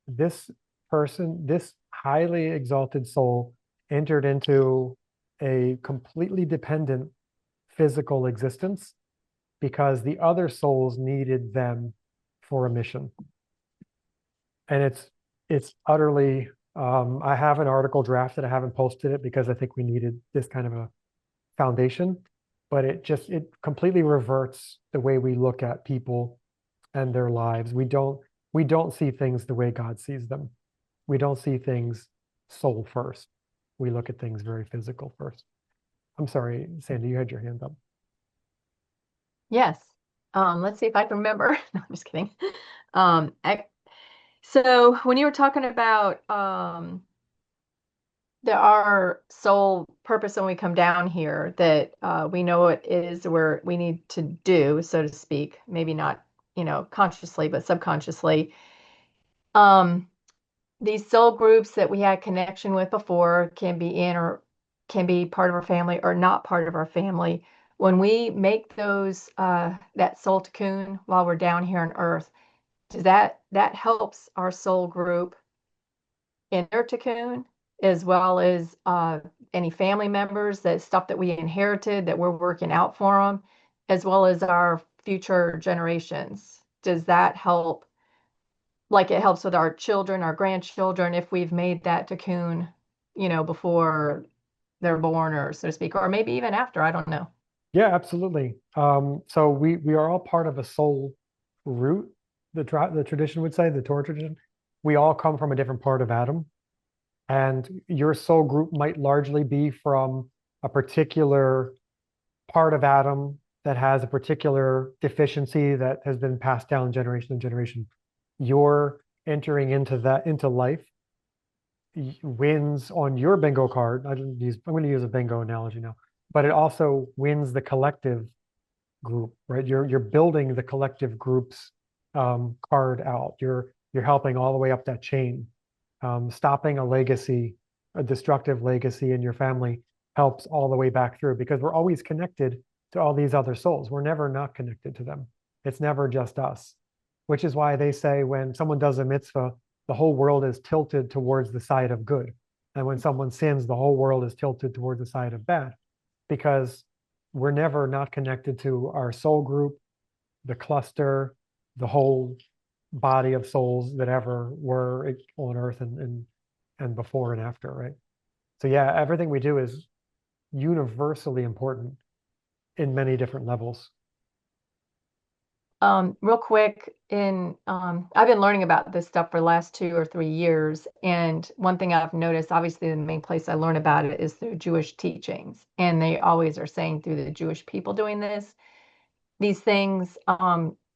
this person, this highly exalted soul entered into a completely dependent physical existence because the other souls needed them for a mission. And it's utterly, I have an article drafted. I haven't posted it because I think we needed this kind of a foundation, but it completely reverts the way we look at people and their lives. We don't see things the way God sees them. We don't see things soul first. We look at things very physical first. I'm sorry, Sandy, you had your hand up. Yes. Let's see if I can remember. No, I'm just kidding. So when you were talking about our sole purpose when we come down here that we know it is where we need to do, so to speak, maybe not, consciously, but subconsciously. Um, these soul groups that we had connection with before can be in or can be part of our family or not part of our family. When we make those that soul cocoon while we're down here on Earth, does that helps our soul group in their cocoon, as well as any family members, that stuff that we inherited that we're working out for them, as well as our future generations. Does that help? Like it helps with our children, our grandchildren, if we've made that cocoon, before they're born, or so to speak, or maybe even after, I don't know. Yeah, absolutely. So we are all part of a soul root, the tradition would say, the Torah tradition. We all come from a different part of Adam, and your soul group might largely be from a particular part of Adam that has a particular deficiency that has been passed down generation to generation. You're entering into life wins on your bingo card. I'm going to use a bingo analogy now, but it also wins the collective group, right? You're building the collective group's card out. You're helping all the way up that chain. Stopping a legacy, a destructive legacy in your family helps all the way back through, because we're always connected to all these other souls. We're never not connected to them. It's never just us, which is why they say when someone does a mitzvah, the whole world is tilted towards the side of good. And when someone sins, the whole world is tilted towards the side of bad, because we're never not connected to our soul group, the cluster, the whole body of souls that ever were on earth and before and after, right? So yeah, everything we do is universally important in many different levels. Real quick, I've been learning about this stuff for the last 2 or 3 years, and one thing I've noticed, obviously, the main place I learn about it is through Jewish teachings, and they always are saying through the Jewish people doing these things.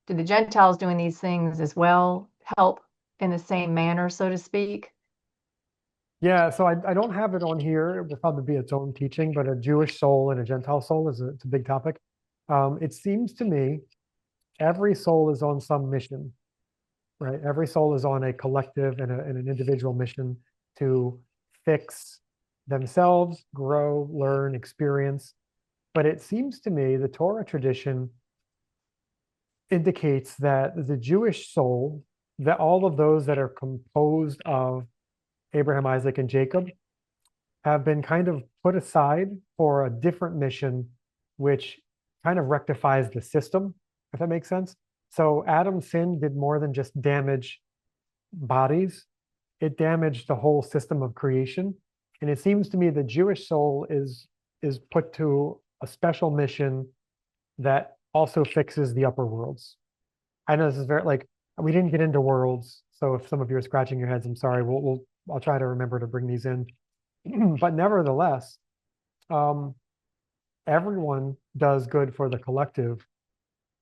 Do the Gentiles doing these things as well help in the same manner, so to speak? Yeah, so I don't have it on here. It will probably be its own teaching, but a Jewish soul and a Gentile soul it's a big topic. It seems to me every soul is on some mission, right? Every soul is on a collective and an individual mission to fix themselves, grow, learn, experience. But it seems to me the Torah tradition indicates that the Jewish soul, that all of those that are composed of Abraham, Isaac, and Jacob, have been kind of put aside for a different mission, which kind of rectifies the system, if that makes sense. So Adam's sin did more than just damage bodies, it damaged the whole system of creation. And it seems to me the Jewish soul is put to a special mission that also fixes the upper worlds. I know this is very like we didn't get into worlds, so if some of you are scratching your heads, I'm sorry. I'll try to remember to bring these in. But nevertheless, um, everyone does good for the collective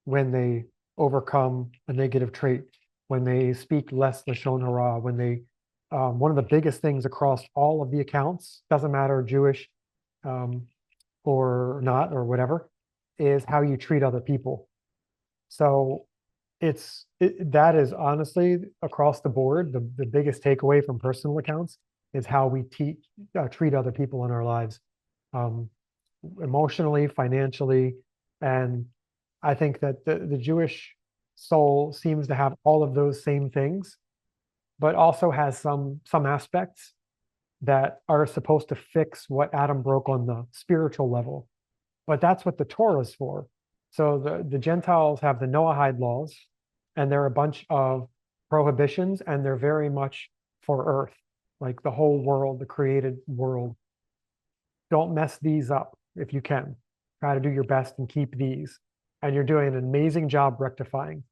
when they overcome a negative trait, when they speak less lashon hara, when they one of the biggest things across all of the accounts, doesn't matter Jewish um, or not or whatever, is how you treat other people. So that is honestly across the board the biggest takeaway from personal accounts is how we treat other people in our lives, um, emotionally, financially, and I think that the Jewish soul seems to have all of those same things, but also has some aspects that are supposed to fix what Adam broke on the spiritual level. But that's what the Torah is for. So the Gentiles have the Noahide laws, and they're a bunch of prohibitions, and they're very much for earth, like the whole world, the created world. Don't mess these up if you can. Try to do your best and keep these. And you're doing an amazing job rectifying.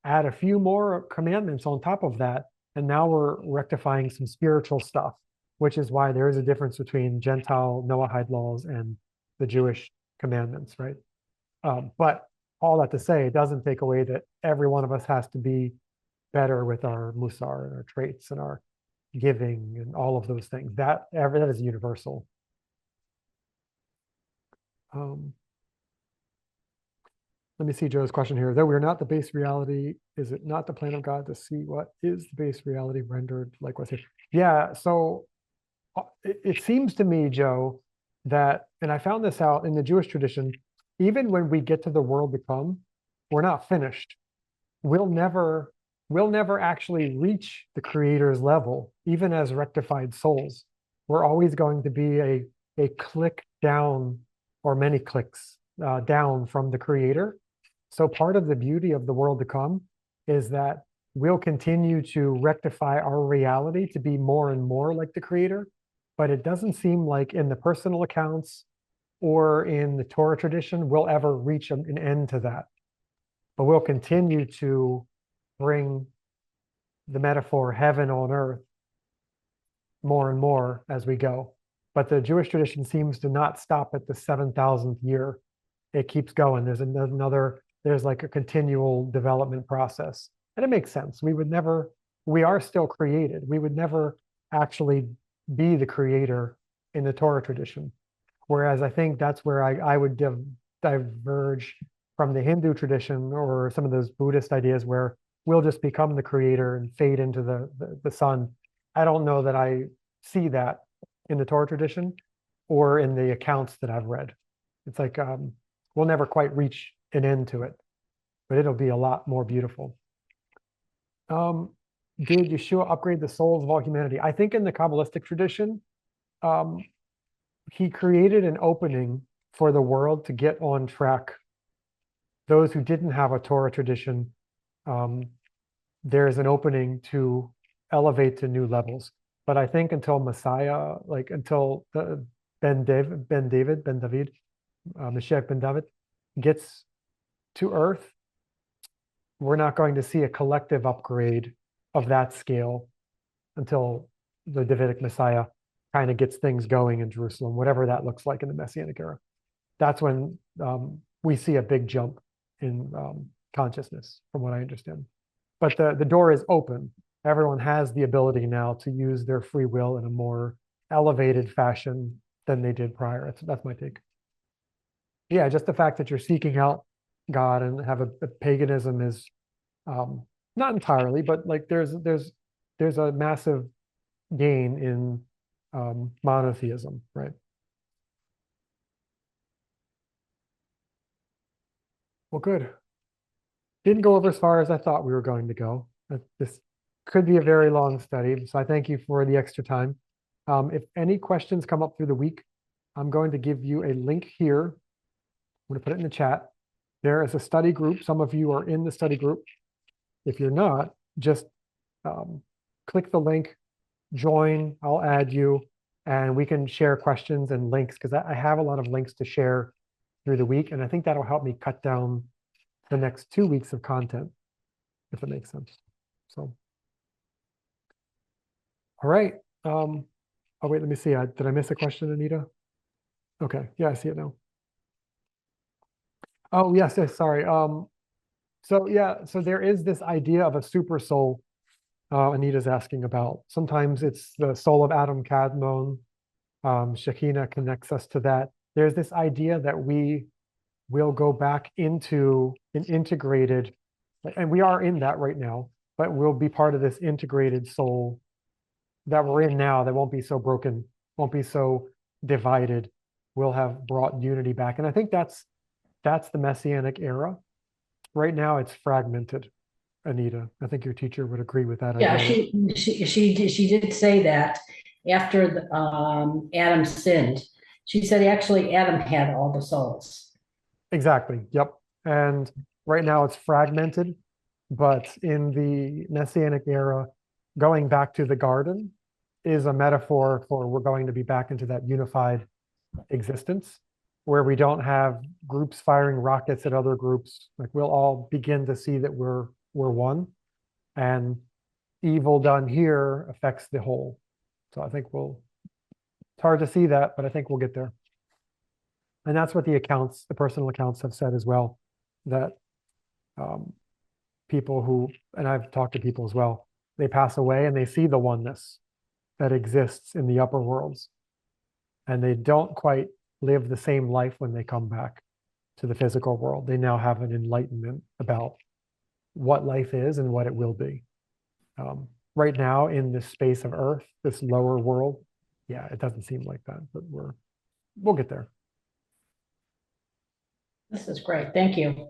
Add a few more commandments on top of that, and now we're rectifying some spiritual stuff, which is why there is a difference between Gentile Noahide laws and the Jewish commandments, right? But all that to say, it doesn't take away that every one of us has to be better with our musar and our traits and our giving, and all of those things. That is universal. Let me see Joe's question here. Though we're not the base reality, is it not the plan of God to see what is the base reality rendered like what's here? Yeah, so it seems to me, Joe, that, and I found this out in the Jewish tradition, even when we get to the world to come, we're not finished. We'll never actually reach the creator's level, even as rectified souls. We're always going to be a click down, or many clicks down from the creator. So part of the beauty of the world to come is that we'll continue to rectify our reality to be more and more like the creator. But it doesn't seem like in the personal accounts or in the Torah tradition, we'll ever reach an end to that. But we'll continue to bring the metaphor heaven on earth more and more as we go. But the Jewish tradition seems to not stop at the 7,000th year. It keeps going. There's like a continual development process. And it makes sense. We are still created. We would never actually be the creator in the Torah tradition. Whereas I think that's where I would diverge from the Hindu tradition or some of those Buddhist ideas where we'll just become the creator and fade into the sun. I don't know that I see that in the Torah tradition or in the accounts that I've read. It's like we'll never quite reach an end to it, but it'll be a lot more beautiful. Did Yeshua upgrade the souls of all humanity? I think in the Kabbalistic tradition, he created an opening for the world to get on track. Those who didn't have a Torah tradition, there's an opening to elevate to new levels. But I think until Messiah, like until Ben David, Mashiach Ben David gets to earth, we're not going to see a collective upgrade of that scale until the Davidic Messiah kind of gets things going in Jerusalem, whatever that looks like in the Messianic era. That's when we see a big jump in consciousness, from what I understand. But the door is open. Everyone has the ability now to use their free will in a more elevated fashion than they did prior. That's my take. Yeah, just the fact that you're seeking out God and have a paganism is not entirely, but like there's a massive gain in monotheism, right? Well, good. Didn't go over as far as I thought we were going to go. This could be a very long study, so I thank you for the extra time. If any questions come up through the week, I'm going to give you a link here. I'm going to put it in the chat. There is a study group. Some of you are in the study group. If you're not, just click the link, join, I'll add you, and we can share questions and links, because I have a lot of links to share through the week, and I think that'll help me cut down the next 2 weeks of content, if it makes sense. So, all right. Oh, wait, let me see. Did I miss a question, Anita? Okay, yeah, I see it now. Oh, yes, sorry. So yeah, so there is this idea of a super soul Anita's asking about. Sometimes it's the soul of Adam Kadmon. Shekinah connects us to that. There's this idea that we will go back into an integrated, and we are in that right now, but we'll be part of this integrated soul that we're in now that won't be so broken, won't be so divided. We'll have brought unity back. And I think that's the Messianic era. Right now it's fragmented, Anita. I think your teacher would agree with that Yeah, idea. she did say that after Adam sinned. She said actually Adam had all the souls. Exactly. Yep. And right now it's fragmented, but in the Messianic era, going back to the garden is a metaphor for we're going to be back into that unified existence where we don't have groups firing rockets at other groups. Like we'll all begin to see that we're one, and evil done here affects the whole. So I think it's hard to see that, but I think we'll get there. And that's what the personal accounts have said as well, that people who, and I've talked to people as well, they pass away and they see the oneness. that exists in the upper worlds. And they don't quite live the same life when they come back to the physical world. They now have an enlightenment about what life is and what it will be. Right now, in this space of Earth, this lower world, yeah, it doesn't seem like that, but we'll get there. This is great. Thank you.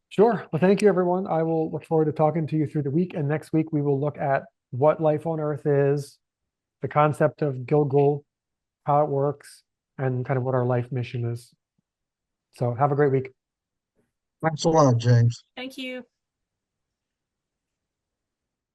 Sure. Well, thank you, everyone. I will look forward to talking to you through the week. And next week, we will look at what life on Earth is, the concept of Gilgul, how it works, and kind of what our life mission is. So have a great week. Thanks a lot, James. Thank you.